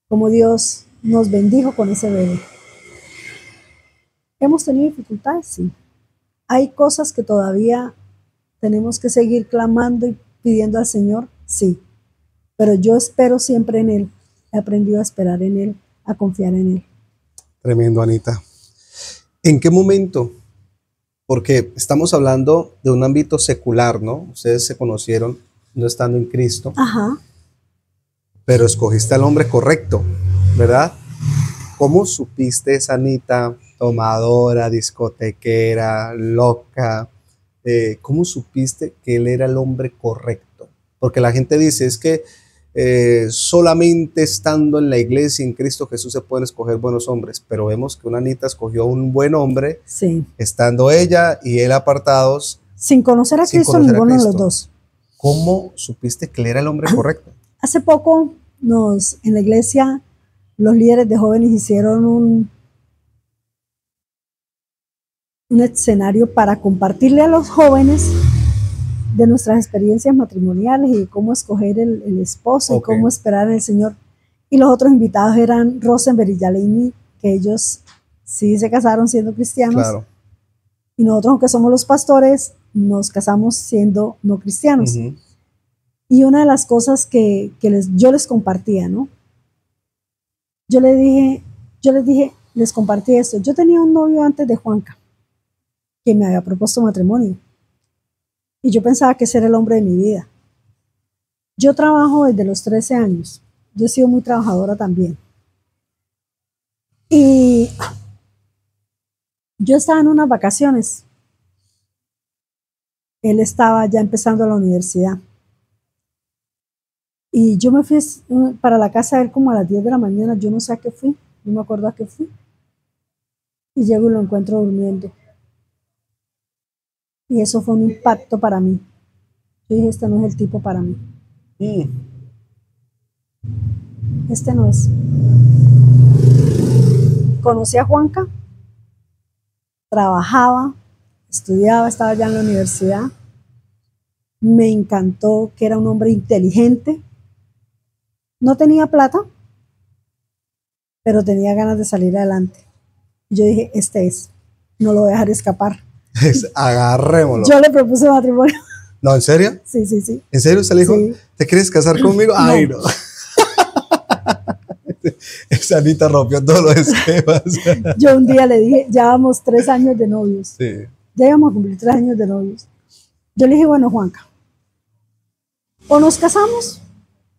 cómo Dios nos bendijo con ese bebé. ¿Hemos tenido dificultades? Sí. Hay cosas que todavía tenemos que seguir clamando y pidiendo al Señor, sí, pero yo espero siempre en Él. He aprendido a esperar en Él, a confiar en Él. Tremendo, Anita. ¿En qué momento? Porque estamos hablando de un ámbito secular, ¿no? Ustedes se conocieron no estando en Cristo, Ajá. pero escogiste al hombre correcto, ¿verdad? ¿Cómo supiste esa Anita tomadora, discotequera, loca? ¿Cómo supiste que él era el hombre correcto? Porque la gente dice, es que solamente estando en la iglesia, en Cristo Jesús, se pueden escoger buenos hombres, pero vemos que una Anita escogió un buen hombre, Sí. estando ella y él apartados. Sin conocer a Sin Cristo, conocer a ninguno de Cristo. los dos. ¿Cómo supiste que él era el hombre correcto? Hace poco en la iglesia los líderes de jóvenes hicieron un escenario para compartirle a los jóvenes de nuestras experiencias matrimoniales y cómo escoger el esposo y cómo esperar en el Señor. Y los otros invitados eran Rosenberg y Yaleini, que ellos sí se casaron siendo cristianos. Claro. Y nosotros, aunque somos los pastores, nos casamos siendo no cristianos. Uh-huh. Y una de las cosas que yo les compartía, ¿no? Yo les dije, les compartí esto. Yo tenía un novio antes de Juanca, que me había propuesto matrimonio. Y yo pensaba que ese era el hombre de mi vida. Yo trabajo desde los 13 años. Yo he sido muy trabajadora también. Y yo estaba en unas vacaciones. Él estaba ya empezando la universidad. Y yo me fui para la casa de él como a las 10 de la mañana. Yo no sé a qué fui. No me acuerdo a qué fui. Y llego y lo encuentro durmiendo. Y eso fue un impacto para mí. Yo dije, este no es el tipo para mí. Este no es. Conocí a Juanca, trabajaba, estudiaba, estaba ya en la universidad. Me encantó que era un hombre inteligente. No tenía plata, pero tenía ganas de salir adelante. Y yo dije, este es, no lo voy a dejar escapar. Agarrémoslo. Yo le propuse matrimonio. No, ¿en serio? Sí, sí, sí. ¿En serio usted le dijo, Sí. ¿te quieres casar conmigo? Ay, no. Esa Anita rompió todos los esquemas. Yo un día le dije, llevamos 3 años de novios. Sí. Ya íbamos a cumplir 3 años de novios. Yo le dije, bueno, Juanca, o nos casamos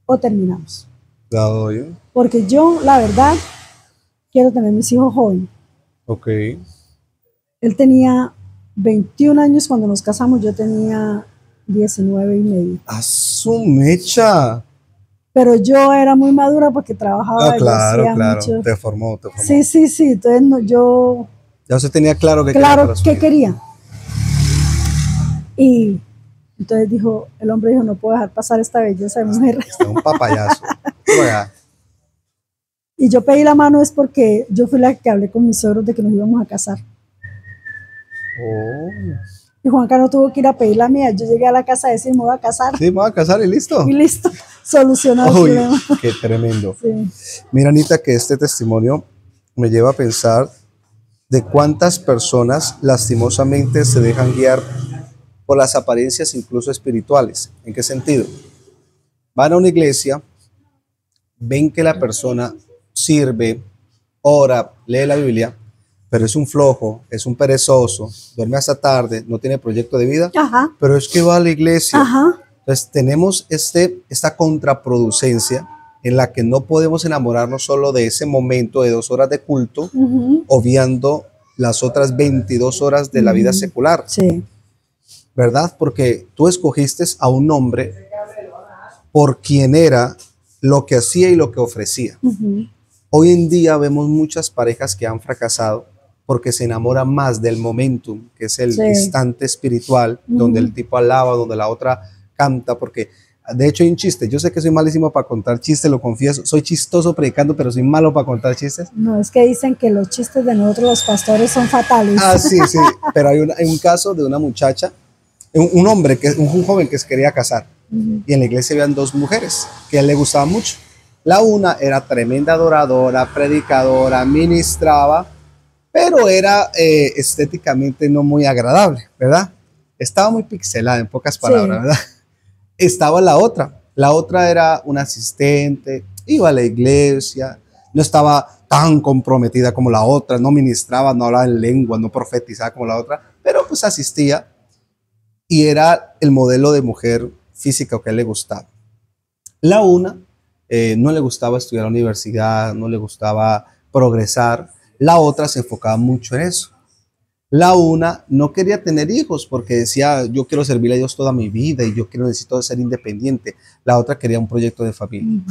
o terminamos. Claro, yo. Porque yo, la verdad, quiero tener mis hijos jóvenes. Ok. Él tenía 21 años cuando nos casamos, yo tenía 19 y medio. ¡A su mecha! Pero yo era muy madura porque trabajaba. Ah, claro, claro. Mucho. Te formó. Sí, sí, sí. Entonces yo... Ya usted tenía claro que qué quería. Y entonces el hombre dijo, no puedo dejar pasar esta belleza de mujer. Está un papayazo. Y yo pedí la mano es porque yo fui la que hablé con mis suegros de que nos íbamos a casar. Oh. Y Juanca no tuvo que ir a pedir la mía. Yo llegué a la casa a decir, me voy a casar. Sí, me voy a casar y listo. Y listo, solucionado el problema. Qué tremendo. Sí. Mira, Anita, que este testimonio me lleva a pensar de cuántas personas lastimosamente se dejan guiar por las apariencias incluso espirituales. ¿En qué sentido? Van a una iglesia, ven que la persona sirve, ora, lee la Biblia, pero es un flojo, es un perezoso, duerme hasta tarde, no tiene proyecto de vida, Ajá. pero es que va a la iglesia. Ajá. Entonces tenemos esta contraproducencia en la que no podemos enamorarnos solo de ese momento de 2 horas de culto, obviando las otras 22 horas de la vida secular. Sí. ¿Verdad? Porque tú escogiste a un hombre por quien era, lo que hacía y lo que ofrecía. Hoy en día vemos muchas parejas que han fracasado porque se enamoran más del momentum, que es el instante espiritual, donde el tipo alaba, donde la otra canta, porque de hecho hay un chiste. Yo sé que soy malísimo para contar chistes, lo confieso. Soy chistoso predicando, pero soy malo para contar chistes. No, es que dicen que los chistes de nosotros los pastores son fatales. Ah, sí, sí. Pero hay un caso de una muchacha, un hombre, un joven que se quería casar. Y en la iglesia habían 2 mujeres que a él le gustaban mucho. La una era tremenda adoradora, predicadora, ministraba, pero era estéticamente no muy agradable, ¿verdad? estaba muy pixelada, en pocas Sí. palabras, ¿verdad? Estaba la otra era una asistente, iba a la iglesia, no estaba tan comprometida como la otra, no ministraba, no hablaba en lengua, no profetizaba como la otra, pero pues asistía y era el modelo de mujer física que a él le gustaba. La una no le gustaba estudiar a la universidad, no le gustaba progresar, la otra se enfocaba mucho en eso. La una no quería tener hijos porque decía, yo quiero servirle a Dios toda mi vida y yo necesito ser independiente. La otra quería un proyecto de familia.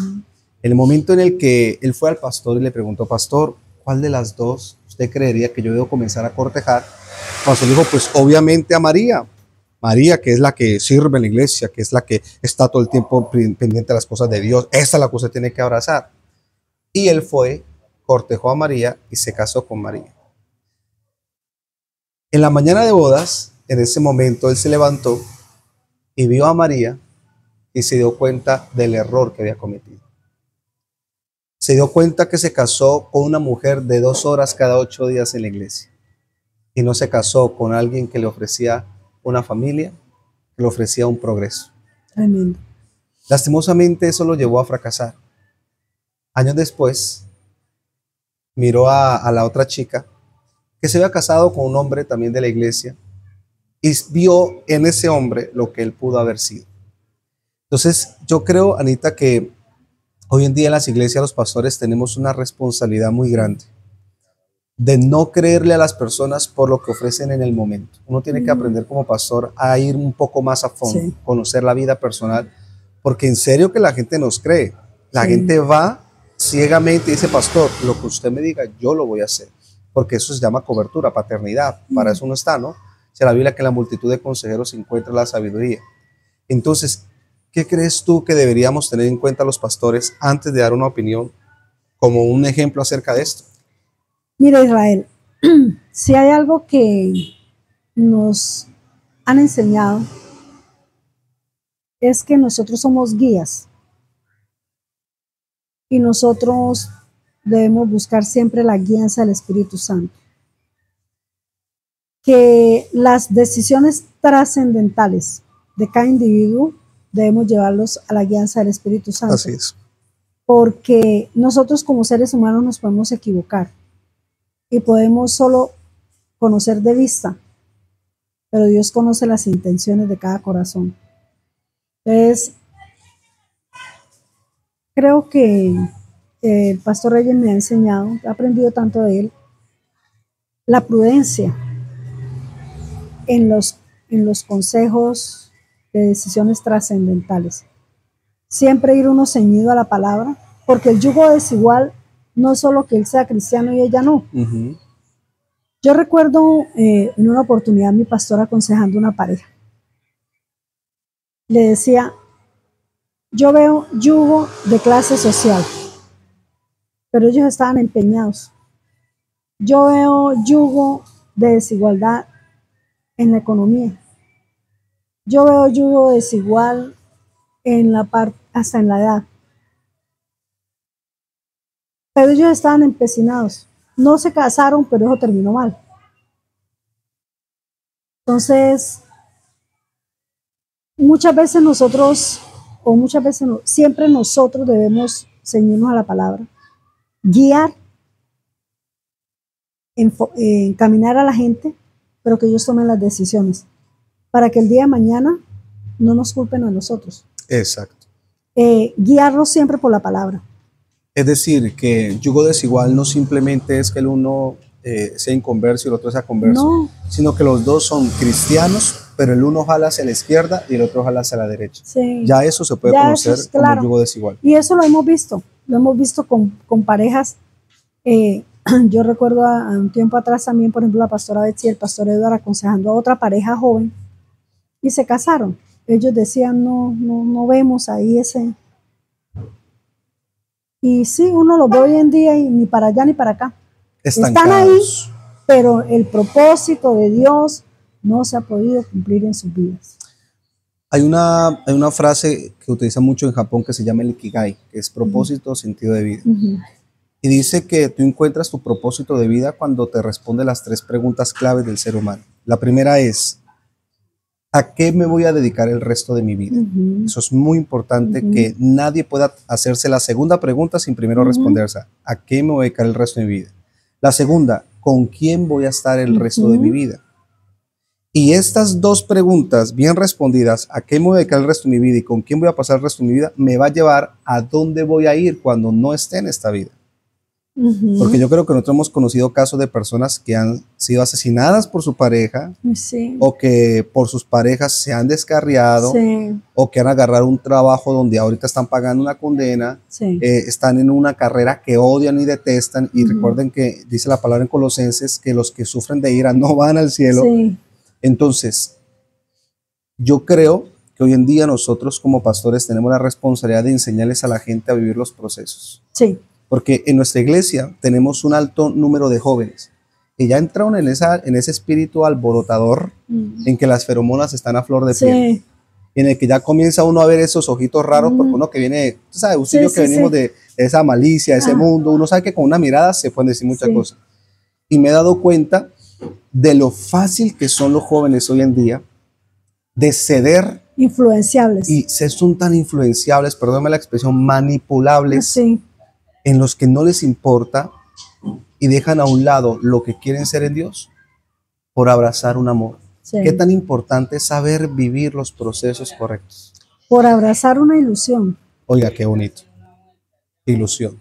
En el momento en el que él fue al pastor y le preguntó, pastor, ¿cuál de las dos usted creería que yo debo comenzar a cortejar? El pastor dijo, pues obviamente a María. María, que es la que sirve en la iglesia, que es la que está todo el tiempo pendiente de las cosas de Dios. Esa es la que usted tiene que abrazar. Y él fue, cortejó a María y se casó con María. En la mañana de bodas, en ese momento, él se levantó y vio a María y se dio cuenta del error que había cometido. Se dio cuenta que se casó con una mujer de 2 horas cada 8 días en la iglesia y no se casó con alguien que le ofrecía una familia, que le ofrecía un progreso. Tremendo. Lastimosamente eso lo llevó a fracasar. Años después, miró a la otra chica que se había casado con un hombre también de la iglesia y vio en ese hombre lo que él pudo haber sido. Entonces, yo creo, Anita, que hoy en día en las iglesias los pastores tenemos una responsabilidad muy grande de no creerle a las personas por lo que ofrecen en el momento. Uno tiene que aprender como pastor a ir un poco más a fondo, Sí. conocer la vida personal, porque en serio que la gente nos cree. La Sí. gente va ciegamente y dice, pastor, lo que usted me diga, yo lo voy a hacer, porque eso se llama cobertura, paternidad. Para eso no está, ¿no? Dice la Biblia que en la multitud de consejeros se encuentra la sabiduría. Entonces, ¿qué crees tú que deberíamos tener en cuenta los pastores antes de dar una opinión como un ejemplo acerca de esto? Mira, Israel, si hay algo que nos han enseñado es que nosotros somos guías y nosotros debemos buscar siempre la guianza del Espíritu Santo. Que las decisiones trascendentales de cada individuo debemos llevarlos a la guianza del Espíritu Santo. Así es. Porque nosotros como seres humanos nos podemos equivocar y podemos solo conocer de vista, pero Dios conoce las intenciones de cada corazón. Entonces, creo que el pastor Reyes me ha enseñado, he aprendido tanto de él, la prudencia en los consejos de decisiones trascendentales. Siempre ir uno ceñido a la palabra, porque el yugo desigual no es solo que él sea cristiano y ella no. Yo recuerdo en una oportunidad mi pastor aconsejando a una pareja. Le decía, yo veo yugo de clase social, pero ellos estaban empeñados. Yo veo yugo de desigualdad en la economía. Yo veo yugo desigual en la parte, hasta en la edad. Pero ellos estaban empecinados. No se casaron, pero eso terminó mal. Entonces, muchas veces nosotros, o muchas veces no, siempre nosotros debemos ceñirnos a la palabra, guiar, encaminar a la gente, pero que ellos tomen las decisiones, para que el día de mañana no nos culpen a nosotros. Exacto. Guiarlos siempre por la palabra. Es decir, que yugo desigual no simplemente es que el uno sea inconverso y el otro sea converso, No. sino que los dos son cristianos, pero el uno jala hacia la izquierda y el otro jala hacia la derecha. Sí. Ya eso se puede Ya conocer eso es claro. como yugo desigual. Y eso lo hemos visto con parejas. Yo recuerdo a un tiempo atrás también, por ejemplo, la pastora Betsy y el pastor Eduardo aconsejando a otra pareja joven y se casaron. Ellos decían, no vemos ahí ese. Y sí, uno lo ve hoy en día y ni para allá ni para acá. Están ahí, pero el propósito de Dios no se ha podido cumplir en sus vidas. Hay una frase que utiliza mucho en Japón que se llama el Ikigai, que es propósito, sentido de vida. Y dice que tú encuentras tu propósito de vida cuando te responde las 3 preguntas claves del ser humano. La primera es, ¿A qué me voy a dedicar el resto de mi vida? Eso es muy importante, que nadie pueda hacerse la segunda pregunta sin primero responderse. ¿A qué me voy a dedicar el resto de mi vida? La segunda, ¿con quién voy a estar el resto de mi vida? Y estas dos preguntas bien respondidas, ¿a qué me voy a dedicar el resto de mi vida y con quién voy a pasar el resto de mi vida? Me va a llevar a dónde voy a ir cuando no esté en esta vida. Porque yo creo que nosotros hemos conocido casos de personas que han sido asesinadas por su pareja, o que por sus parejas se han descarriado, o que han agarrado un trabajo donde ahorita están pagando una condena, están en una carrera que odian y detestan, y recuerden que dice la palabra en Colosenses que los que sufren de ira no van al cielo. Entonces, yo creo que hoy en día nosotros como pastores tenemos la responsabilidad de enseñarles a la gente a vivir los procesos. Porque en nuestra iglesia tenemos un alto número de jóvenes que ya entraron en ese espíritu alborotador, en que las feromonas están a flor de piel, en el que ya comienza uno a ver esos ojitos raros, porque uno que viene, tú sabes, usted y yo que venimos de esa malicia, de ese mundo, uno sabe que con una mirada se pueden decir muchas cosas. Y me he dado cuenta de lo fácil que son los jóvenes hoy en día de ceder. Influenciables. Y son tan influenciables, perdóname la expresión, manipulables, en los que no les importa y dejan a un lado lo que quieren ser en Dios por abrazar un amor. Qué tan importante es saber vivir los procesos correctos. Por abrazar una ilusión. Oiga, qué bonito. Ilusión.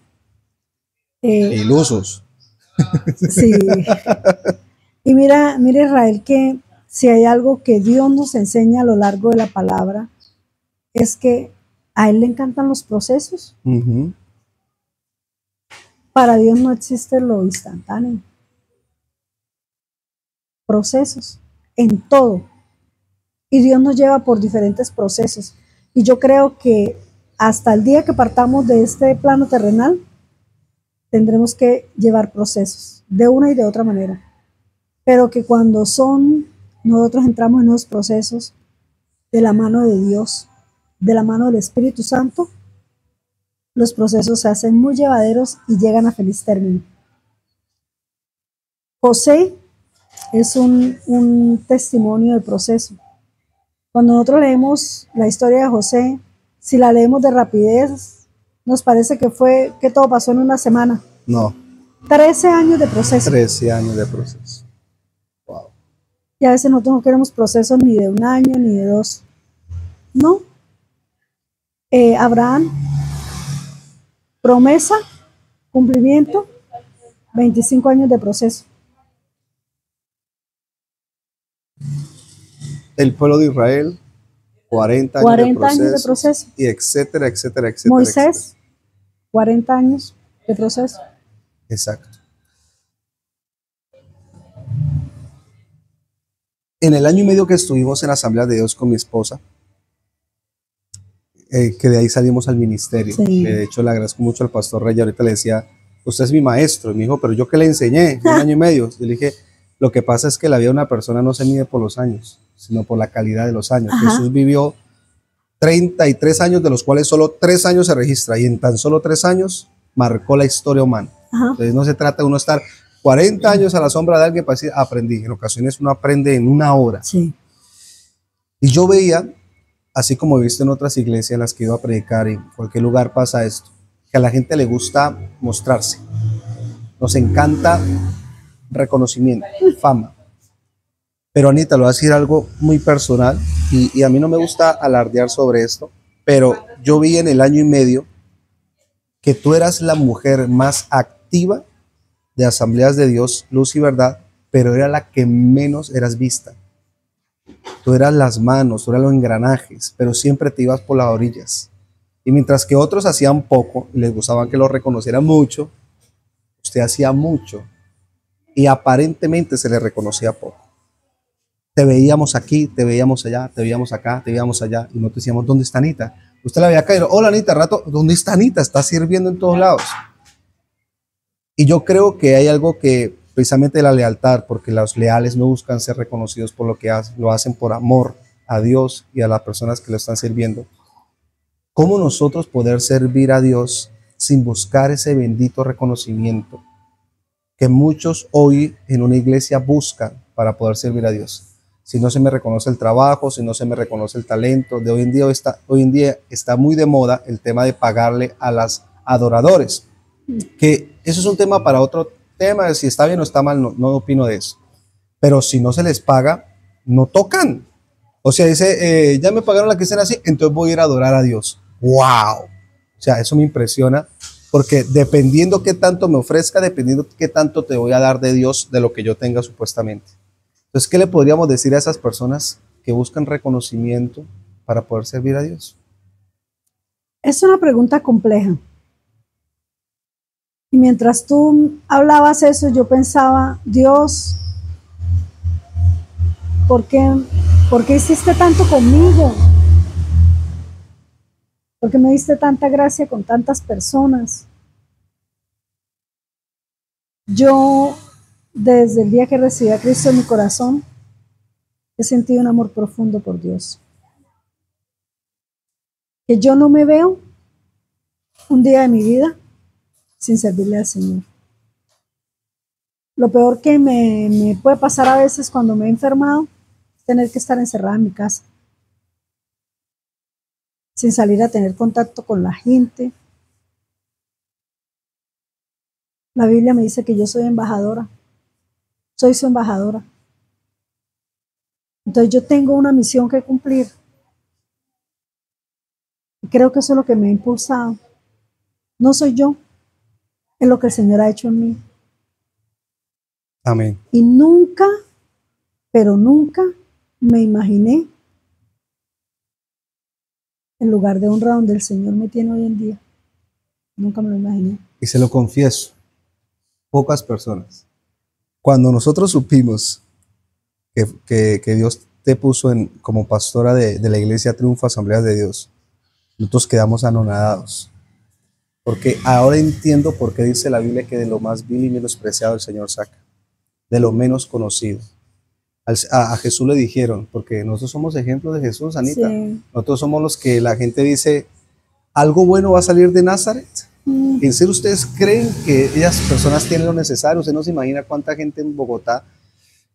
Ilusos. Sí. Y mira Israel, que si hay algo que Dios nos enseña a lo largo de la palabra, es que a Él le encantan los procesos. Para Dios no existe lo instantáneo. Procesos, en todo. Y Dios nos lleva por diferentes procesos. Y yo creo que hasta el día que partamos de este plano terrenal, tendremos que llevar procesos, de una y de otra manera. Pero que cuando nosotros entramos en esos procesos de la mano de Dios, de la mano del Espíritu Santo, los procesos se hacen muy llevaderos y llegan a feliz término. José es un testimonio de proceso. Cuando nosotros leemos la historia de José, si la leemos de rapidez, nos parece que todo pasó en una semana. No. 13 años de proceso. 13 años de proceso. Wow. Y a veces nosotros no queremos procesos ni de un año ni de dos. No. Abraham, promesa, cumplimiento, 25 años de proceso. El pueblo de Israel, 40 años de proceso. Y etcétera, etcétera, etcétera. Moisés, 40 años de proceso. Exacto. En el año y medio que estuvimos en la Asamblea de Dios con mi esposa, que de ahí salimos al ministerio. De hecho, le agradezco mucho al pastor Rey. Ahorita le decía, usted es mi maestro. Y me dijo, pero yo que le enseñé un año y medio. Yo le dije, lo que pasa es que la vida de una persona no se mide por los años, sino por la calidad de los años. Jesús vivió 33 años, de los cuales solo 3 años se registra. Y en tan solo 3 años marcó la historia humana. Entonces no se trata de uno estar 40 años a la sombra de alguien para decir, aprendí. En ocasiones uno aprende en una hora. Y yo veía, así como he visto en otras iglesias en las que iba a predicar, y en cualquier lugar pasa esto, que a la gente le gusta mostrarse. Nos encanta reconocimiento, fama. Pero Anita, lo voy a decir algo muy personal, y a mí no me gusta alardear sobre esto, pero yo vi en el año y medio que tú eras la mujer más activa de Asambleas de Dios, Luz y Verdad, pero era la que menos eras vista. Tú eras las manos, tú eras los engranajes, pero siempre te ibas por las orillas. Y mientras que otros hacían poco y les gustaba que lo reconocieran mucho, usted hacía mucho y aparentemente se le reconocía poco. Te veíamos aquí, te veíamos allá, te veíamos acá, te veíamos allá, y no te decíamos, ¿dónde está Anita? Usted la veía caer, hola Anita, rato, ¿dónde está Anita? Está sirviendo en todos lados. Y yo creo que hay algo que, precisamente la lealtad, porque los leales no buscan ser reconocidos por lo que hacen, lo hacen por amor a Dios y a las personas que lo están sirviendo. ¿Cómo nosotros poder servir a Dios sin buscar ese bendito reconocimiento que muchos hoy en una iglesia buscan para poder servir a Dios? si no se me reconoce el trabajo, si no se me reconoce el talento. De hoy en día está muy de moda el tema de pagarle a las adoradores, que eso es un tema para otro tema, si está bien o está mal, no opino de eso. Pero si no se les paga, no tocan. O sea, dice, ya me pagaron la que estén así, entonces voy a ir a adorar a Dios. ¡Wow! O sea, eso me impresiona, porque dependiendo qué tanto me ofrezca, dependiendo qué tanto te voy a dar de Dios, de lo que yo tenga supuestamente. Entonces, ¿qué le podríamos decir a esas personas que buscan reconocimiento para poder servir a Dios? Es una pregunta compleja. Y mientras tú hablabas eso, yo pensaba, Dios, ¿por qué hiciste tanto conmigo? ¿Por qué me diste tanta gracia con tantas personas? Yo, desde el día que recibí a Cristo en mi corazón, he sentido un amor profundo por Dios. Que yo no me veo un día de mi vida sin servirle al Señor. Lo peor que me puede pasar a veces cuando me he enfermado es tener que estar encerrada en mi casa, sin salir a tener contacto con la gente. La Biblia me dice que yo soy embajadora, soy su embajadora. Entonces yo tengo una misión que cumplir. Y creo que eso es lo que me ha impulsado. No soy yo, es lo que el Señor ha hecho en mí. Amén. Y nunca, pero nunca me imaginé el lugar de honra donde el Señor me tiene hoy en día. Nunca me lo imaginé. Y se lo confieso, pocas personas. Cuando nosotros supimos que Dios te puso como pastora de la iglesia Triunfo Asambleas de Dios, nosotros quedamos anonadados. Porque ahora entiendo por qué dice la Biblia que de lo más vil y menospreciado el Señor saca, de lo menos conocido. A Jesús le dijeron, porque nosotros somos ejemplos de Jesús, Anita. Sí. Nosotros somos los que la gente dice, ¿algo bueno va a salir de Nazaret? ¿En serio ustedes creen que ellas personas tienen lo necesario? Usted no se imagina cuánta gente en Bogotá,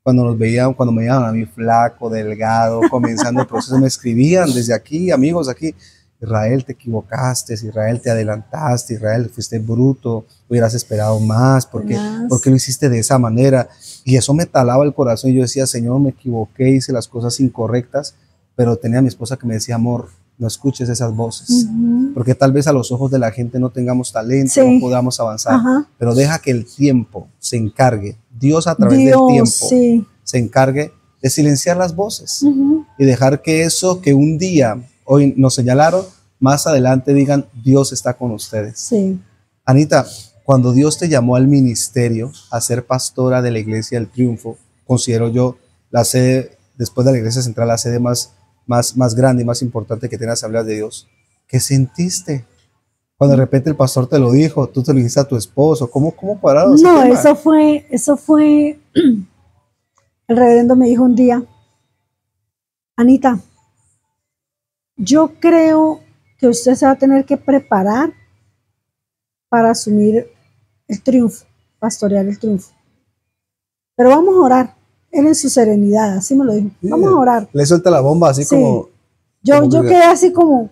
cuando me veían a mí flaco, delgado, comenzando el proceso, me escribían desde aquí, amigos aquí, Israel, te equivocaste, Israel, te adelantaste, Israel, fuiste bruto, hubieras esperado más, ¿por qué lo hiciste de esa manera? Y eso me talaba el corazón y yo decía, Señor, me equivoqué, hice las cosas incorrectas, pero tenía a mi esposa que me decía, amor, no escuches esas voces, porque tal vez a los ojos de la gente no tengamos talento, no podamos avanzar, pero deja que el tiempo se encargue, Dios a través del tiempo se encargue de silenciar las voces y dejar que eso que un día hoy nos señalaron, más adelante digan, Dios está con ustedes. Sí. Anita, cuando Dios te llamó al ministerio a ser pastora de la Iglesia del Triunfo, considero yo la sede, después de la Iglesia Central, la sede más grande y más importante que tiene Asambleas de Dios. ¿Qué sentiste? Cuando de repente el pastor te lo dijo, tú te lo dijiste a tu esposo, ¿cómo cuadrado? No, eso fue, el reverendo me dijo un día, Anita, yo creo que usted se va a tener que preparar para asumir el triunfo, pastorear el triunfo. Pero vamos a orar. Él en su serenidad, así me lo dijo. Vamos a orar. Le suelta la bomba, así como... Yo quedé así como...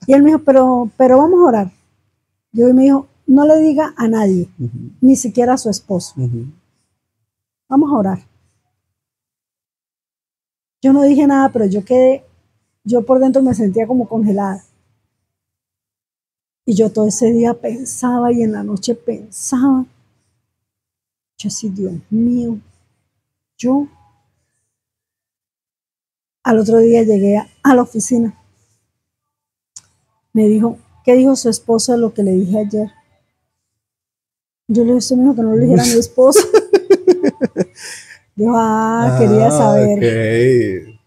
Y él me dijo, pero vamos a orar. Y me dijo, no le diga a nadie, ni siquiera a su esposo. Vamos a orar. Yo no dije nada, pero yo por dentro me sentía como congelada. Y yo todo ese día pensaba y en la noche pensaba. Yo así, Dios mío. Yo al otro día llegué a la oficina. Me dijo, ¿qué dijo su esposo de lo que le dije ayer? Yo le dije, usted me dijo que no le dijera a mi esposo. Dijo, quería saber. Okay.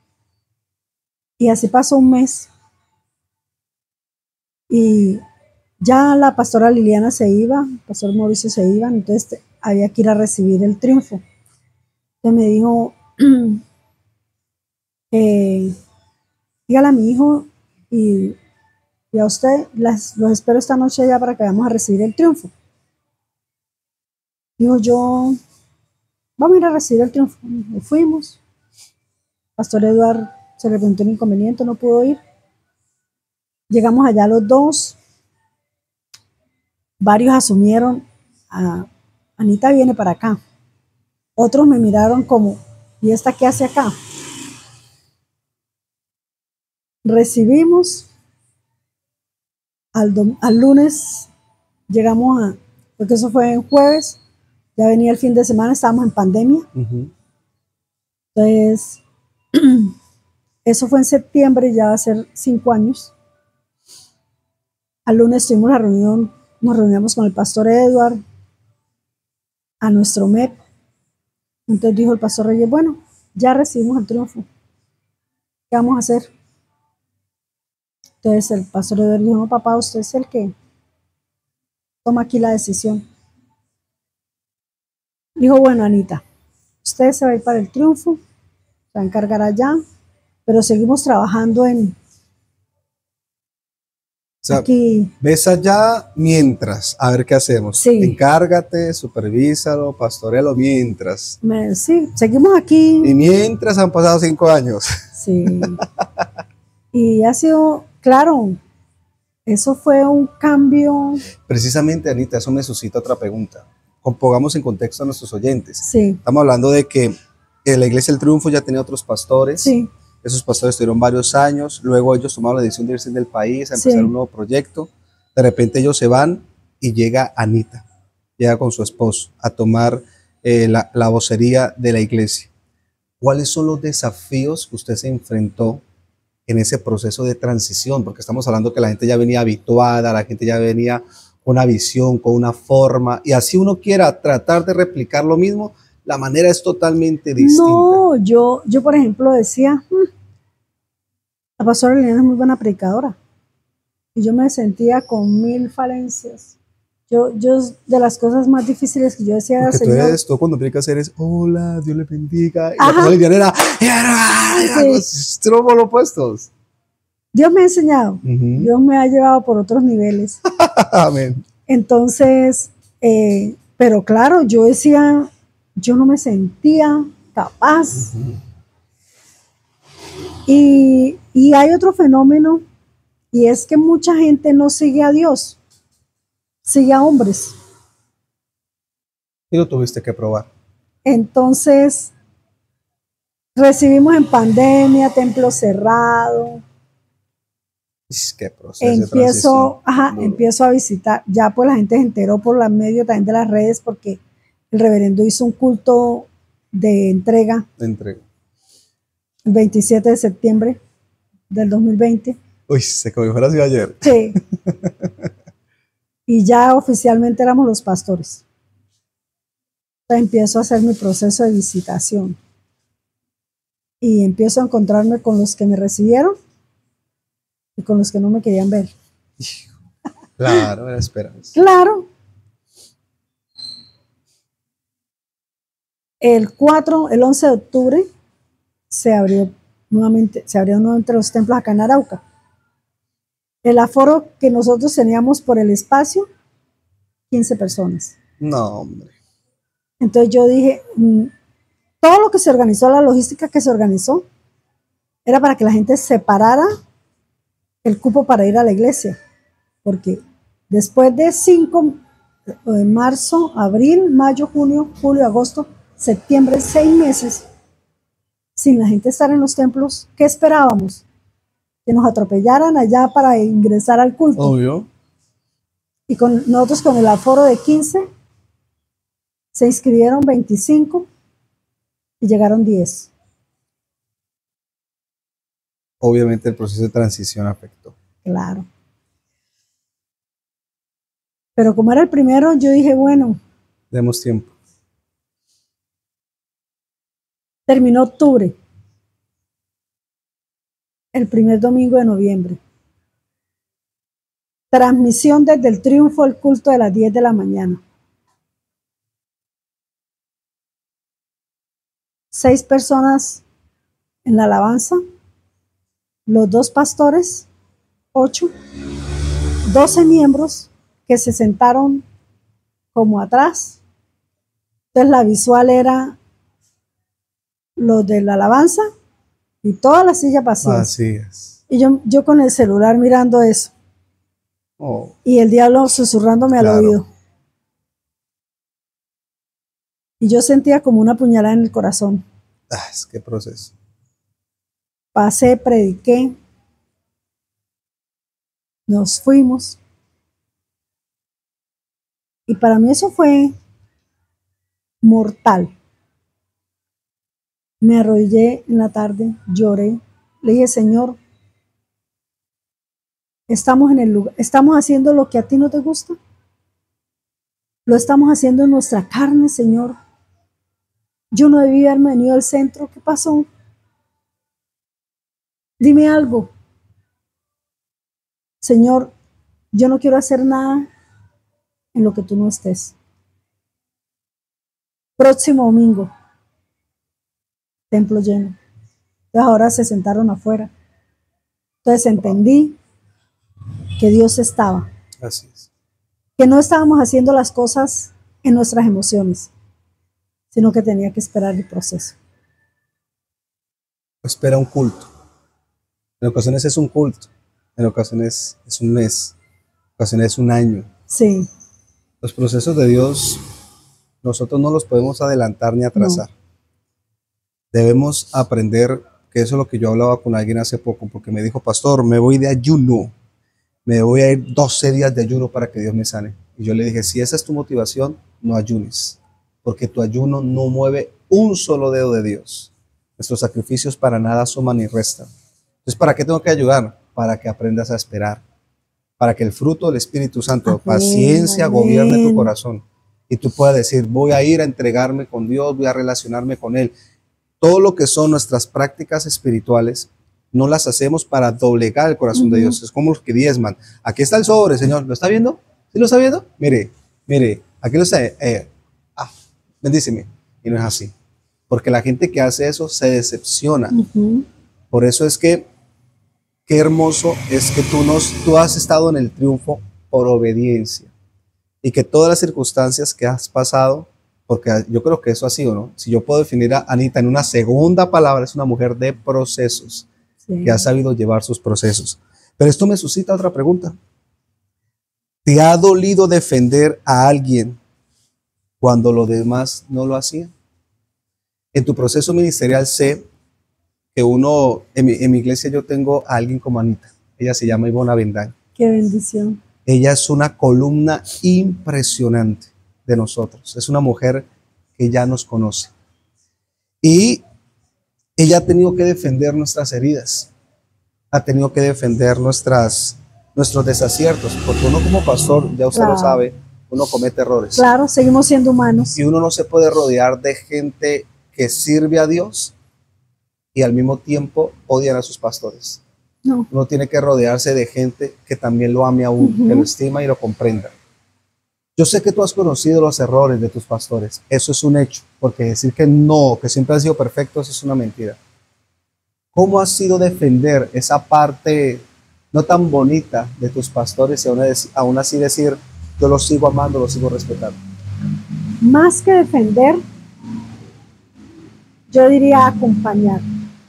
Y así pasó un mes. Y ya la pastora Liliana se iba, el pastor Mauricio se iba, entonces había que ir a recibir el triunfo. Entonces me dijo, dígale a mi hijo y a usted, los espero esta noche ya para que vayamos a recibir el triunfo. Dijo yo, vamos a ir a recibir el triunfo. Y fuimos. Pastor Eduardo se le presentó un inconveniente, no pudo ir. Llegamos allá los dos, varios asumieron, Anita viene para acá. Otros me miraron como, ¿y esta qué hace acá? Recibimos, al lunes llegamos porque eso fue en jueves, ya venía el fin de semana, estábamos en pandemia. Entonces, eso fue en septiembre, ya va a ser 5 años. Al lunes tuvimos la reunión, nos reunimos con el pastor Edward, a nuestro MEP. Entonces dijo el pastor Reyes, bueno, ya recibimos el triunfo. ¿Qué vamos a hacer? Entonces el pastor Edward dijo, no, papá, usted es el que toma aquí la decisión. Dijo, bueno, Anita, usted se va a ir para el triunfo, se va a encargar allá, pero seguimos trabajando en... O sea, aquí. ves allá mientras, a ver qué hacemos. Sí. Encárgate, supervísalo, pastorealo mientras. Sí, seguimos aquí. Y mientras han pasado 5 años. Sí. Y ha sido, claro, eso fue un cambio. Precisamente, Anita, eso me suscita otra pregunta. Pongamos en contexto a nuestros oyentes. Sí. Estamos hablando de que la Iglesia del Triunfo ya tenía otros pastores. Sí. Esos pastores estuvieron varios años, luego ellos tomaron la decisión de irse del país a empezar un nuevo proyecto. De repente ellos se van y llega Anita, llega con su esposo a tomar la vocería de la iglesia. ¿Cuáles son los desafíos que usted se enfrentó en ese proceso de transición? Porque estamos hablando que la gente ya venía habituada, la gente ya venía con una visión, con una forma, y así uno quiera tratar de replicar lo mismo, la manera es totalmente distinta. No, yo por ejemplo decía, la pastora Liliana es muy buena predicadora. Y yo me sentía con 1000 falencias. Yo de las cosas más difíciles que yo decía, porque Señor. Tú cuando predicas eres, hola, Dios le bendiga. Y la pastora Liliana era, extremos opuestos. Dios me ha enseñado. Dios me ha llevado por otros niveles. Amén. Entonces, pero claro, yo decía, yo no me sentía capaz. Y hay otro fenómeno, y es que mucha gente no sigue a Dios, sigue a hombres. Y lo tuviste que probar. Entonces, recibimos en pandemia, templo cerrado. Qué proceso. Empiezo a visitar, ya pues la gente se enteró por la medio también de las redes, porque el reverendo hizo un culto de entrega. El 27 de septiembre del 2020. Uy, se como fuera así ayer. Sí. Y ya oficialmente éramos los pastores. Entonces empiezo a hacer mi proceso de visitación. Y empiezo a encontrarme con los que me recibieron y con los que no me querían ver. Claro, era esperanza. Claro. El 11 de octubre se abrieron nuevamente los templos acá en Arauca. El aforo que nosotros teníamos por el espacio, 15 personas. No, hombre. Entonces yo dije, todo lo que se organizó, la logística que se organizó, era para que la gente separara el cupo para ir a la iglesia. Porque después de 5 de marzo, abril, mayo, junio, julio, agosto, septiembre, 6 meses, sin la gente estar en los templos, ¿qué esperábamos? Que nos atropellaran allá para ingresar al culto. Obvio. Y nosotros con el aforo de 15, se inscribieron 25 y llegaron 10. Obviamente el proceso de transición afectó. Claro. Pero como era el primero, yo dije, bueno. Demos tiempo. Terminó octubre. El primer domingo de noviembre. Transmisión desde el Triunfo, el culto de las 10 de la mañana. 6 personas en la alabanza, los 2 pastores, 8, 12 miembros que se sentaron como atrás. Entonces la visual era los de la alabanza y todas las sillas vacías. Vacías. Y yo con el celular mirando eso. Oh, Y el diablo susurrándome al claro. oído. Y yo sentía como una puñalada en el corazón. Es que proceso. Pasé, prediqué, nos fuimos. Y para mí eso fue mortal. Me arrodillé en la tarde, lloré, le dije, Señor, estamos en el lugar, estamos haciendo lo que a ti no te gusta. Lo estamos haciendo en nuestra carne, Señor. Yo no debí haberme venido al centro. ¿Qué pasó? Dime algo. Señor, yo no quiero hacer nada en lo que tú no estés. Próximo domingo, templo lleno. Entonces ahora se sentaron afuera. Entonces entendí que Dios estaba, Así es. que no estábamos haciendo las cosas en nuestras emociones, sino que tenía que esperar el proceso. Espera un culto. En ocasiones es un culto. En ocasiones es un mes. En ocasiones es un año. Sí, Los procesos de Dios, nosotros no los podemos adelantar ni atrasar. Debemos aprender, que eso es lo que yo hablaba con alguien hace poco, porque me dijo, pastor, me voy de ayuno. Me voy a ir 12 días de ayuno para que Dios me sane. Y yo le dije, si esa es tu motivación, no ayunes, porque tu ayuno no mueve un solo dedo de Dios. Nuestros sacrificios para nada suman ni restan. Entonces, ¿para qué tengo que ayudar? Para que aprendas a esperar, para que el fruto del Espíritu Santo, amén, paciencia, amén. gobierne tu corazón. Y tú puedas decir, voy a ir a entregarme con Dios, voy a relacionarme con Él. Todo lo que son nuestras prácticas espirituales, no las hacemos para doblegar el corazón de Dios. Es como los que diezman. Aquí está el sobre, Señor. ¿Lo está viendo? ¿Sí lo está viendo? Mire, aquí lo está. Bendíceme. Y no es así. Porque la gente que hace eso se decepciona. Por eso es que, qué hermoso es que tú has estado en el triunfo por obediencia. Y que todas las circunstancias que has pasado, porque yo creo que eso ha sido, ¿no? Si yo puedo definir a Anita en una segunda palabra, es una mujer de procesos. Sí. Que ha sabido llevar sus procesos. Pero esto me suscita otra pregunta. ¿Te ha dolido defender a alguien cuando los demás no lo hacían? En tu proceso ministerial sé que en mi iglesia yo tengo a alguien como Anita. Ella se llama Ivona Bendaño. Qué bendición. Ella es una columna impresionante de nosotros. Es una mujer que ya nos conoce. Y ella ha tenido que defender nuestras heridas, ha tenido que defender nuestros desaciertos, porque uno como pastor, ya usted lo sabe, uno comete errores. Claro, seguimos siendo humanos. Y uno no se puede rodear de gente que sirve a Dios y al mismo tiempo odian a sus pastores. No. Uno tiene que rodearse de gente que también lo ame a uno, que lo estima y lo comprenda. Yo sé que tú has conocido los errores de tus pastores. Eso es un hecho, porque decir que no, que siempre han sido perfectos, es una mentira. ¿Cómo has sido defender esa parte no tan bonita de tus pastores y aún así decir, yo los sigo amando, los sigo respetando? Más que defender, yo diría acompañar.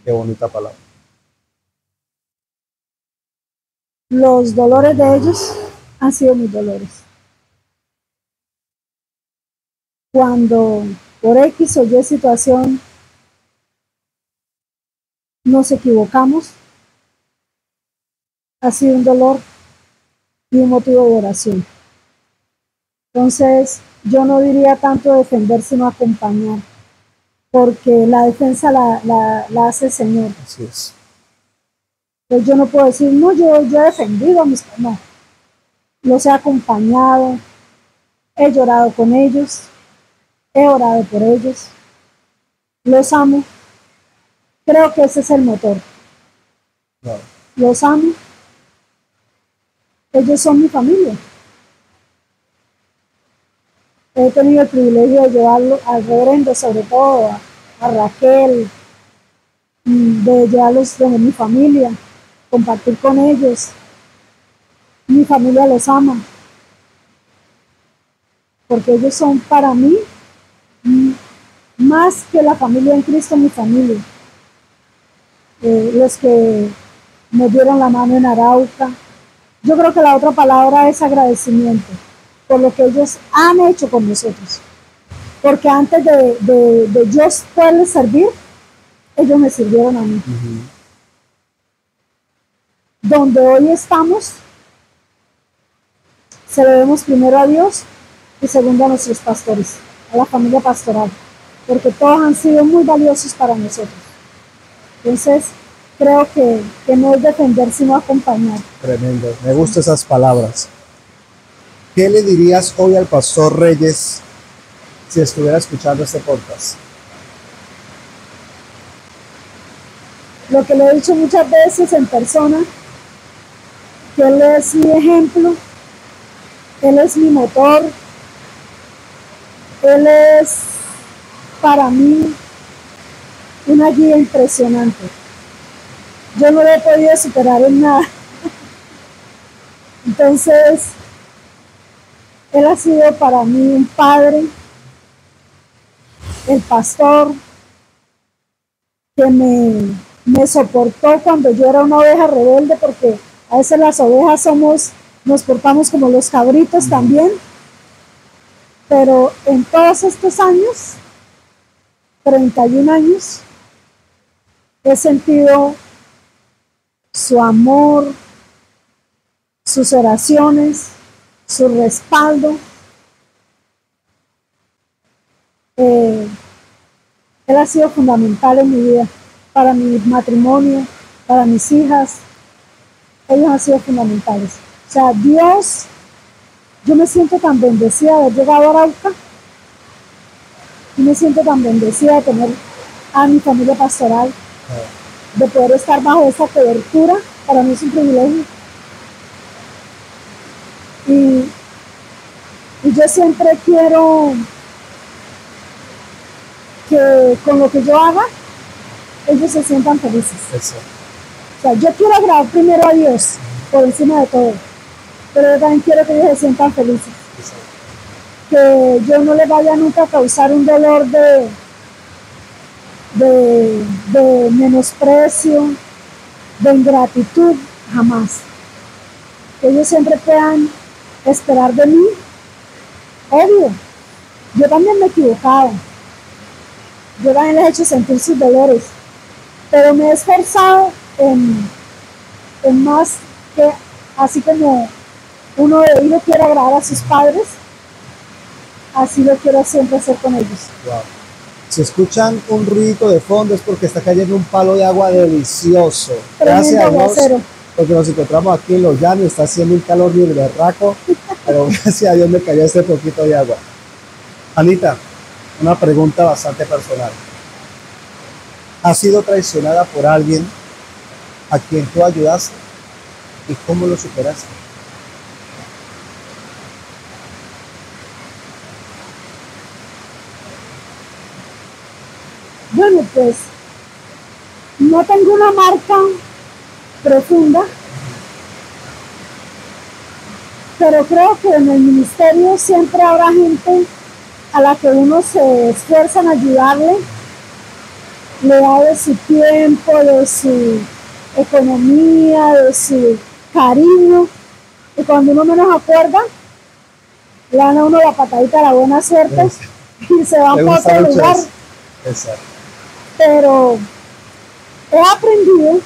Qué bonita palabra. Los dolores de ellos han sido mis dolores. Cuando por X o Y situación nos equivocamos, ha sido un dolor y un motivo de oración. Entonces, yo no diría tanto defender, sino acompañar, porque la defensa la hace el Señor. Así es. Entonces, yo no puedo decir, no, yo he defendido a mis... No, los he acompañado, he llorado con ellos, he orado por ellos, los amo. Creo que ese es el motor. Claro. Los amo. Ellos son mi familia. He tenido el privilegio de llevarlo al reverendo, sobre todo a Raquel, de llevarlos de mi familia, compartir con ellos. Mi familia los ama, porque ellos son para mí más que la familia en Cristo, mi familia. los que nos dieron la mano en Arauca. Yo creo que la otra palabra es agradecimiento por lo que ellos han hecho con nosotros. Porque antes de yo poderles servir, ellos me sirvieron a mí. Donde hoy estamos, se lo debemos primero a Dios y segundo a nuestros pastores, a la familia pastoral, porque todos han sido muy valiosos para nosotros. Entonces, creo que no es defender, sino acompañar. Tremendo, me gustan esas palabras. ¿Qué le dirías hoy al pastor Reyes si estuviera escuchando este podcast? Lo que le he dicho muchas veces en persona, que él es mi ejemplo, él es mi motor, él es para mí una guía impresionante. Yo no lo he podido superar en nada. Entonces, él ha sido para mí un padre, el pastor que me soportó cuando yo era una oveja rebelde, porque a veces las ovejas nos portamos como los cabritos también, pero en todos estos años, 31 años, he sentido su amor, sus oraciones, su respaldo. Él ha sido fundamental en mi vida, para mi matrimonio, para mis hijas. Ellos han sido fundamentales. O sea, Dios, yo me siento tan bendecida de haber llegado a Arauca, y me siento tan bendecida de tener a mi familia pastoral, de poder estar bajo esta cobertura. Para mí es un privilegio. Y yo siempre quiero que con lo que yo haga, ellos se sientan felices. Eso. O sea, yo quiero agradar primero a Dios por encima de todo, pero yo también quiero que ellos se sientan felices. Eso. Que yo no les vaya nunca a causar un dolor de menosprecio, de ingratitud, jamás. Que ellos siempre puedan esperar de mí. Obvio, yo también me he equivocado, yo también les he hecho sentir sus dolores, pero me he esforzado en más, que así como uno de hijo quiere agradar a sus padres, así lo quiero siempre hacer con ellos. Wow. Si escuchan un ruido de fondo es porque está cayendo un palo de agua delicioso. Tremendo Gracias a Dios, aguacero. porque nos encontramos aquí en Los Llanos, está haciendo un calor bien berraco, pero gracias a Dios me cayó este poquito de agua. Anita, una pregunta bastante personal. ¿Has sido traicionada por alguien a quien tú ayudaste? ¿Y cómo lo superaste? Bueno, pues no tengo una marca profunda, pero creo que en el ministerio siempre habrá gente a la que uno se esfuerza en ayudarle, le da de su tiempo, de su economía, de su cariño, y cuando uno menos acuerda, le dan a uno la patadita de la buena suerte y se va para otro lugar. Exacto. Pero he aprendido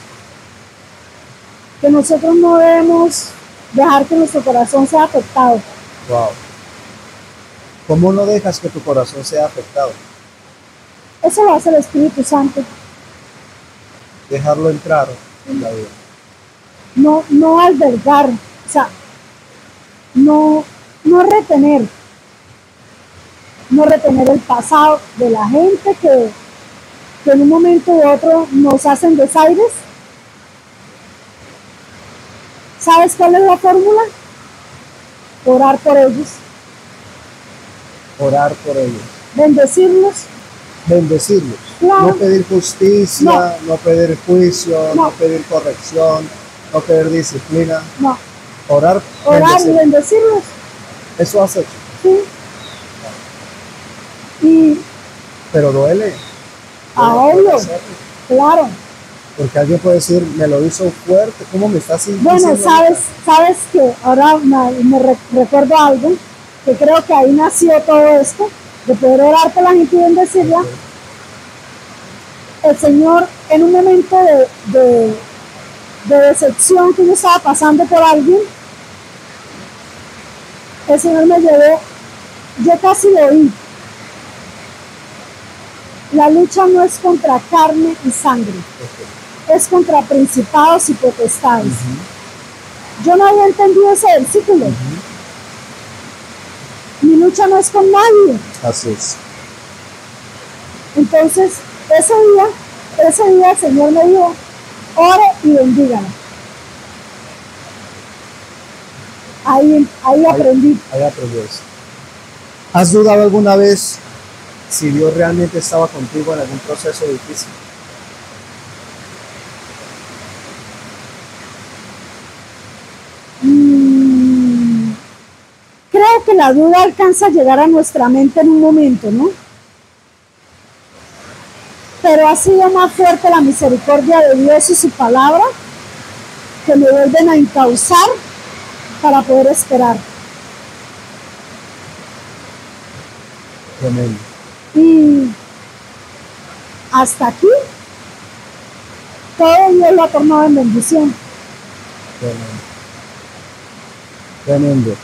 que nosotros no debemos dejar que nuestro corazón sea afectado. Wow. ¿Cómo no dejas que tu corazón sea afectado? Eso lo hace el Espíritu Santo. Dejarlo entrar en la vida. No albergar, o sea, no retener. No retener el pasado de la gente que en un momento u otro nos hacen desaires. ¿Sabes cuál es la fórmula? Orar por ellos. Orar por ellos. Bendecirlos. Bendecirlos. Claro. No pedir justicia, no pedir juicio, no pedir corrección, no pedir disciplina. No. Orar y bendecirlos. Eso has hecho. Sí. Y pero duele. obvio, claro. Porque alguien puede decir, me lo hizo fuerte, ¿cómo me estás diciendo? Bueno, sabes que ahora recuerdo algo, que creo que ahí nació todo esto, de poder orar por la gente y bendecirla. Okay. El Señor, en un momento de decepción que yo estaba pasando por alguien, el Señor me llevó, yo casi lo oí. La lucha no es contra carne y sangre, es contra principados y potestades. Yo no había entendido ese versículo. Mi lucha no es con nadie. Así es. Entonces, ese día el Señor me dijo, ore y bendígala. Ahí aprendí. Ahí aprendí eso. ¿Has dudado alguna vez si Dios realmente estaba contigo en algún proceso difícil? Creo que la duda alcanza a llegar a nuestra mente en un momento, ¿no? Pero ha sido más fuerte la misericordia de Dios y su palabra que me vuelven a encauzar para poder esperar. Tremendo. Y hasta aquí, todo Dios lo ha tornado en bendición. Tremendo. Tremendo.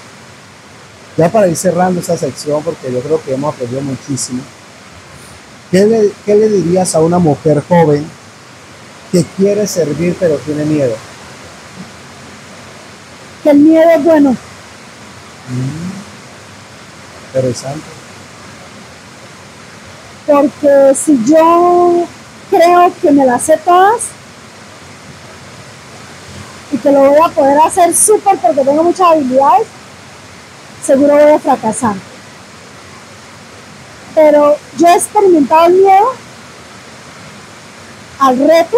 Ya para ir cerrando esta sección, porque yo creo que hemos aprendido muchísimo, ¿qué le dirías a una mujer joven que quiere servir pero tiene miedo? Que el miedo es bueno. Interesante. Porque si yo creo que me las sé todas y que lo voy a poder hacer súper porque tengo muchas habilidades, seguro voy a fracasar. Pero yo he experimentado el miedo al reto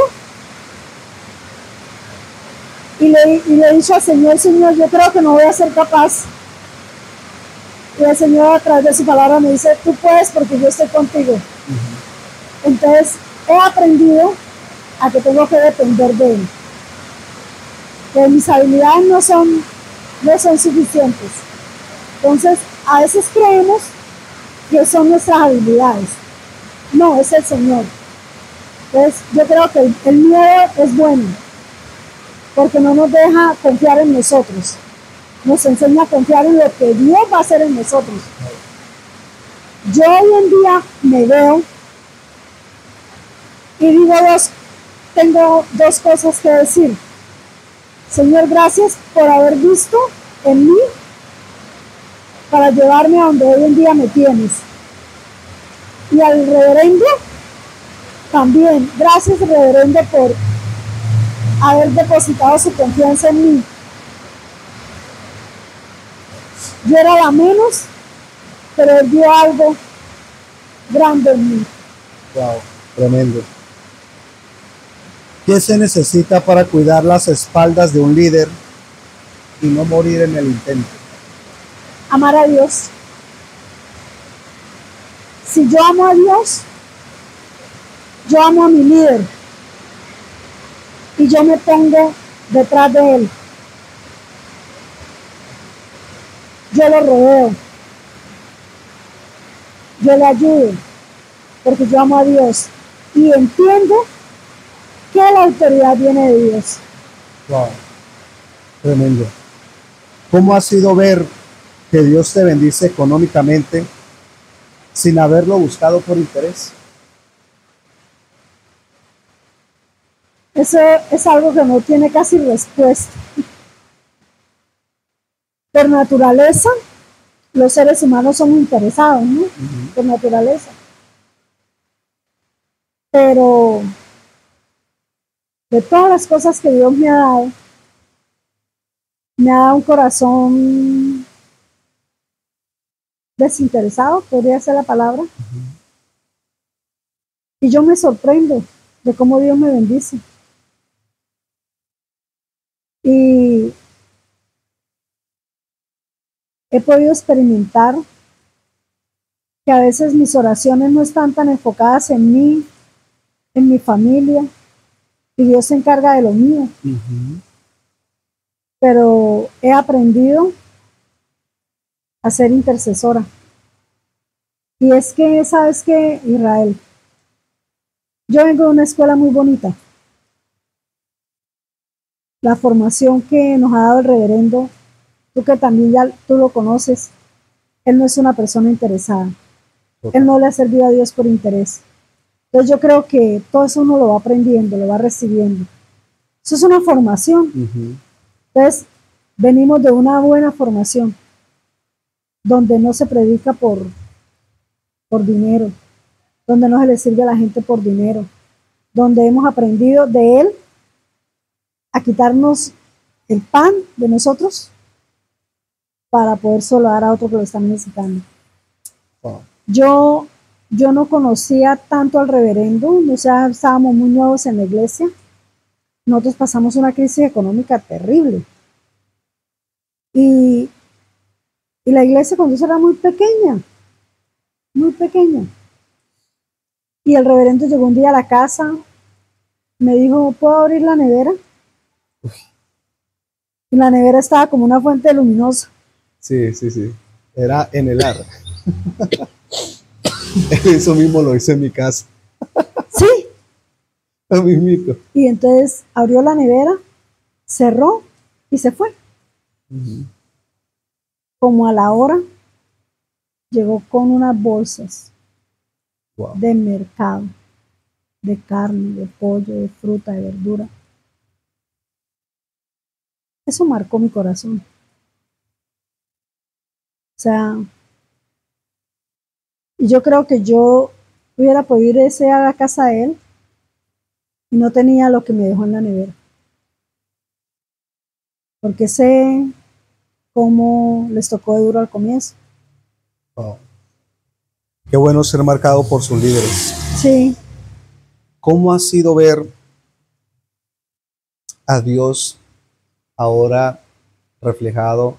y le he dicho al Señor, Señor, yo creo que no voy a ser capaz. Y el Señor a través de su palabra me dice, tú puedes porque yo estoy contigo. Entonces he aprendido a que tengo que depender de Él. Que mis habilidades no son suficientes. Entonces a veces creemos que son nuestras habilidades. No, es el Señor. Entonces yo creo que el miedo es bueno porque no nos deja confiar en nosotros. Nos enseña a confiar en lo que Dios va a hacer en nosotros. Yo hoy en día me veo y tengo dos cosas que decir. Señor, gracias por haber visto en mí para llevarme a donde hoy en día me tienes. Y al reverendo también, gracias reverendo por haber depositado su confianza en mí. Yo era la menos, pero Él vio algo grande en mí. Wow, tremendo. ¿Qué se necesita para cuidar las espaldas de un líder y no morir en el intento? Amar a Dios. Si yo amo a Dios, yo amo a mi líder y yo me pongo detrás de él. Yo lo rodeo, yo le ayudo, porque yo amo a Dios y entiendo que la autoridad viene de Dios. Wow, tremendo. ¿Cómo ha sido ver que Dios te bendice económicamente sin haberlo buscado por interés? Eso es algo que no tiene casi respuesta. Por naturaleza, los seres humanos son interesados, ¿no? Por naturaleza. Pero de todas las cosas que Dios me ha dado un corazón desinteresado, podría ser la palabra. Y yo me sorprendo de cómo Dios me bendice. Y he podido experimentar que a veces mis oraciones no están tan enfocadas en mí, en mi familia, y Dios se encarga de lo mío. Pero he aprendido a ser intercesora. Y es que, ¿sabes qué, Israel? Yo vengo de una escuela muy bonita. La formación que nos ha dado el reverendo, tú que también ya tú lo conoces, él no es una persona interesada. Él no le ha servido a Dios por interés. Entonces yo creo que todo eso uno lo va aprendiendo, lo va recibiendo. Eso es una formación. Entonces, venimos de una buena formación, donde no se predica por dinero, donde no se le sirve a la gente por dinero, donde hemos aprendido de Él a quitarnos el pan de nosotros para poder solo dar a otro que lo está necesitando. Wow. Yo no conocía tanto al reverendo, o sea, estábamos muy nuevos en la iglesia. Nosotros pasamos una crisis económica terrible. Y la iglesia cuando era muy pequeña, muy pequeña. Y el reverendo llegó un día a la casa, me dijo, ¿puedo abrir la nevera? Uy. Y la nevera estaba como una fuente luminosa. Sí. Era en el ar. Eso mismo lo hice en mi casa. Sí. Lo mismito. Y entonces abrió la nevera, cerró y se fue. Como a la hora, llegó con unas bolsas de mercado, de carne, de pollo, de fruta, de verdura. Eso marcó mi corazón. O sea, y yo creo que yo hubiera podido irse a la casa de él y no tenía lo que me dejó en la nevera. Porque sé cómo les tocó de duro al comienzo. Wow. Qué bueno ser marcado por sus líderes. Sí. ¿Cómo ha sido ver a Dios ahora reflejado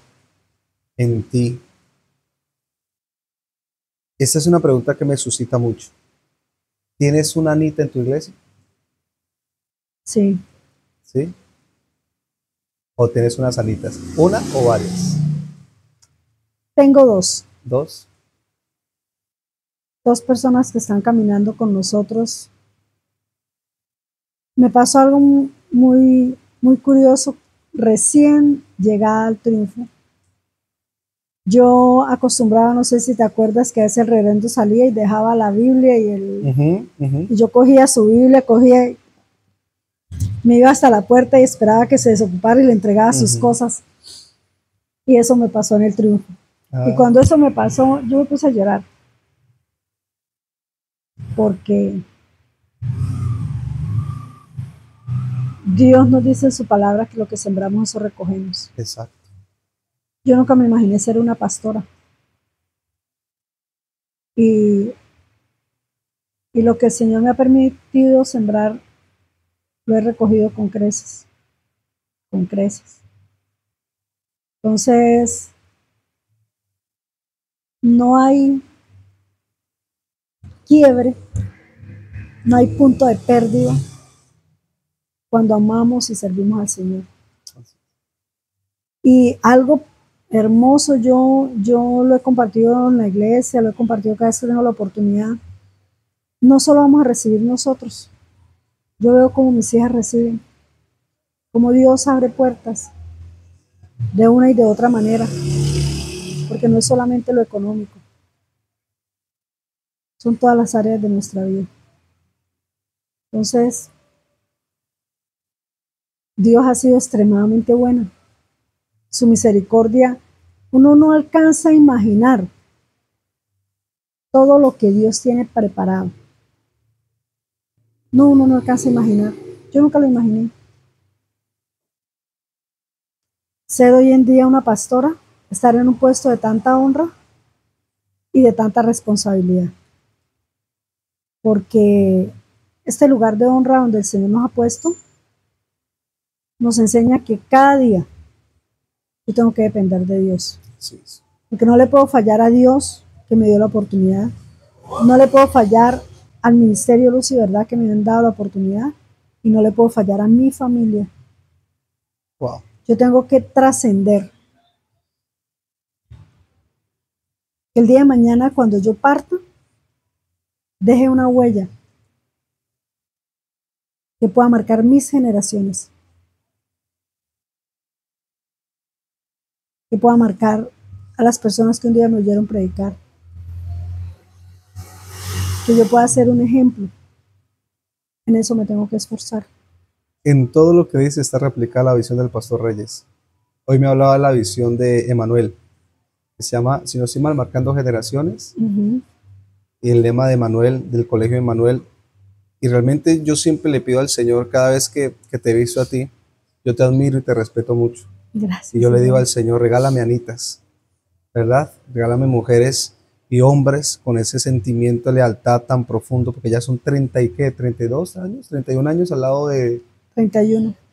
en ti? Esta es una pregunta que me suscita mucho. ¿Tienes una Anita en tu iglesia? Sí. ¿Sí? ¿O tienes unas Anitas? ¿Una o varias? Tengo dos. ¿Dos? Dos personas que están caminando con nosotros. Me pasó algo muy, muy curioso recién llegada al triunfo. Yo acostumbraba, no sé si te acuerdas, que a veces el reverendo salía y dejaba la Biblia y yo cogía su Biblia, me iba hasta la puerta y esperaba que se desocupara y le entregaba sus cosas. Y eso me pasó en el triunfo. Y cuando eso me pasó, yo me puse a llorar. Porque Dios nos dice en su palabra que lo que sembramos, eso recogemos. Exacto. Yo nunca me imaginé ser una pastora. Y lo que el Señor me ha permitido sembrar, lo he recogido con creces. Con creces. Entonces, no hay quiebre, no hay punto de pérdida cuando amamos y servimos al Señor. Y algo hermoso, yo lo he compartido en la iglesia, lo he compartido cada vez que tengo la oportunidad. No solo vamos a recibir nosotros, yo veo cómo mis hijas reciben, cómo Dios abre puertas de una y de otra manera, porque no es solamente lo económico, son todas las áreas de nuestra vida. Entonces, Dios ha sido extremadamente bueno. Su misericordia, uno no alcanza a imaginar todo lo que Dios tiene preparado. No, uno no alcanza a imaginar. Yo nunca lo imaginé. Ser hoy en día una pastora, estar en un puesto de tanta honra y de tanta responsabilidad. Porque este lugar de honra donde el Señor nos ha puesto, nos enseña que cada día yo tengo que depender de Dios. Sí. Porque no le puedo fallar a Dios que me dio la oportunidad. No le puedo fallar al Ministerio Luz y Verdad que me han dado la oportunidad. y no le puedo fallar a mi familia. Wow. Yo tengo que trascender. Que el día de mañana, cuando yo parta, deje una huella que pueda marcar mis generaciones, que pueda marcar a las personas que un día me oyeron predicar, que yo pueda ser un ejemplo. En eso me tengo que esforzar. En todo lo que dice está replicada la visión del pastor Reyes. Hoy me hablaba de la visión de Emanuel, que se llama, si no estoy mal, Marcando Generaciones, y el lema de Emanuel, del colegio de Emanuel. Y realmente yo siempre le pido al Señor, cada vez que te he visto a ti, yo te admiro y te respeto mucho. Gracias. Y yo le digo al Señor, regálame anitas, ¿verdad? Regálame mujeres y hombres con ese sentimiento de lealtad tan profundo, porque ya son 32 años, 31 años al lado de...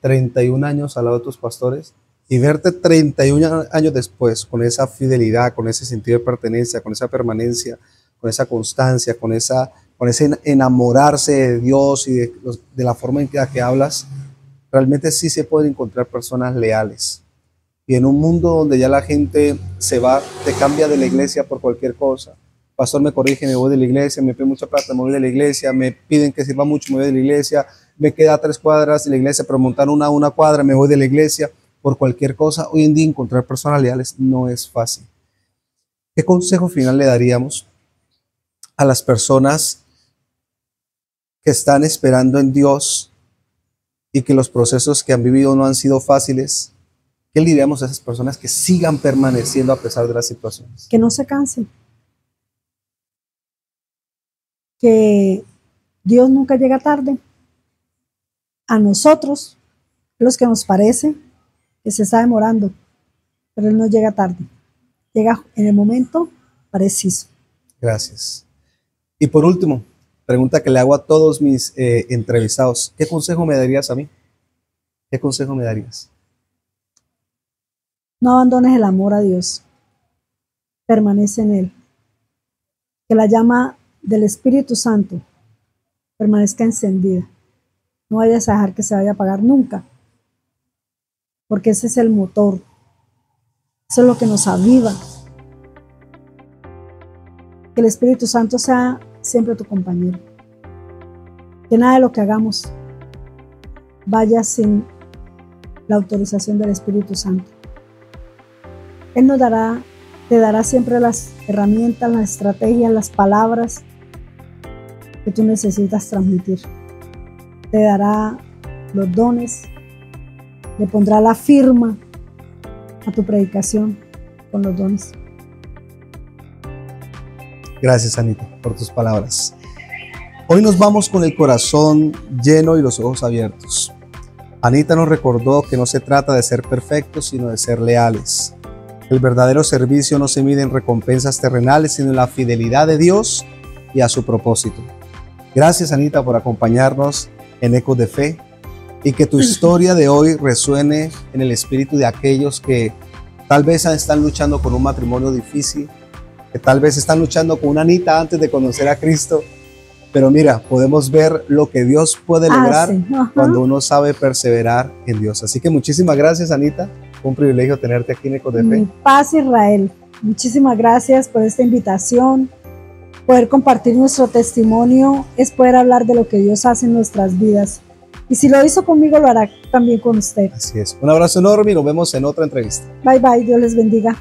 31 años al lado de tus pastores, y verte 31 años después con esa fidelidad, con ese sentido de pertenencia, con esa permanencia, con esa constancia, con ese enamorarse de Dios y de la forma en que hablas. Realmente sí se pueden encontrar personas leales. Y en un mundo donde ya la gente se va, te cambia de la iglesia por cualquier cosa. Pastor, me corrige, me voy de la iglesia, me piden mucha plata, me voy de la iglesia, me piden que sirva mucho, me voy de la iglesia, me queda a 3 cuadras de la iglesia, pero montar una cuadra, me voy de la iglesia por cualquier cosa. Hoy en día encontrar personas leales no es fácil. ¿Qué consejo final le daríamos a las personas que están esperando en Dios y que los procesos que han vivido no han sido fáciles? ¿Qué le diríamos a esas personas que sigan permaneciendo a pesar de las situaciones? Que no se cansen. Que Dios nunca llega tarde. A nosotros, los que nos parece que se está demorando, pero Él no llega tarde. Llega en el momento preciso. Gracias. Y por último, pregunta que le hago a todos mis entrevistados. ¿Qué consejo me darías a mí? ¿Qué consejo me darías? No abandones el amor a Dios. Permanece en Él. Que la llama del Espíritu Santo permanezca encendida. No vayas a dejar que se vaya a apagar nunca. Porque ese es el motor. Eso es lo que nos aviva. Que el Espíritu Santo sea siempre tu compañero. Que nada de lo que hagamos vaya sin la autorización del Espíritu Santo. Él te dará siempre las herramientas, las estrategias, las palabras que tú necesitas transmitir. Te dará los dones, le pondrá la firma a tu predicación con los dones. Gracias, Anita, por tus palabras. Hoy nos vamos con el corazón lleno y los ojos abiertos. Anita nos recordó que no se trata de ser perfectos, sino de ser leales. El verdadero servicio no se mide en recompensas terrenales, sino en la fidelidad de Dios y a su propósito. Gracias, Anita, por acompañarnos en Ecos de Fe, y que tu historia de hoy resuene en el espíritu de aquellos que tal vez están luchando con un matrimonio difícil, que tal vez están luchando con una Anita antes de conocer a Cristo. Pero mira, podemos ver lo que Dios puede lograr cuando uno sabe perseverar en Dios. Así que muchísimas gracias, Anita. Fue un privilegio tenerte aquí en Ecos de Fe. Mi paz, Israel. Muchísimas gracias por esta invitación. Poder compartir nuestro testimonio es poder hablar de lo que Dios hace en nuestras vidas. Y si lo hizo conmigo, lo hará también con usted. Así es. Un abrazo enorme y nos vemos en otra entrevista. Bye, bye. Dios les bendiga.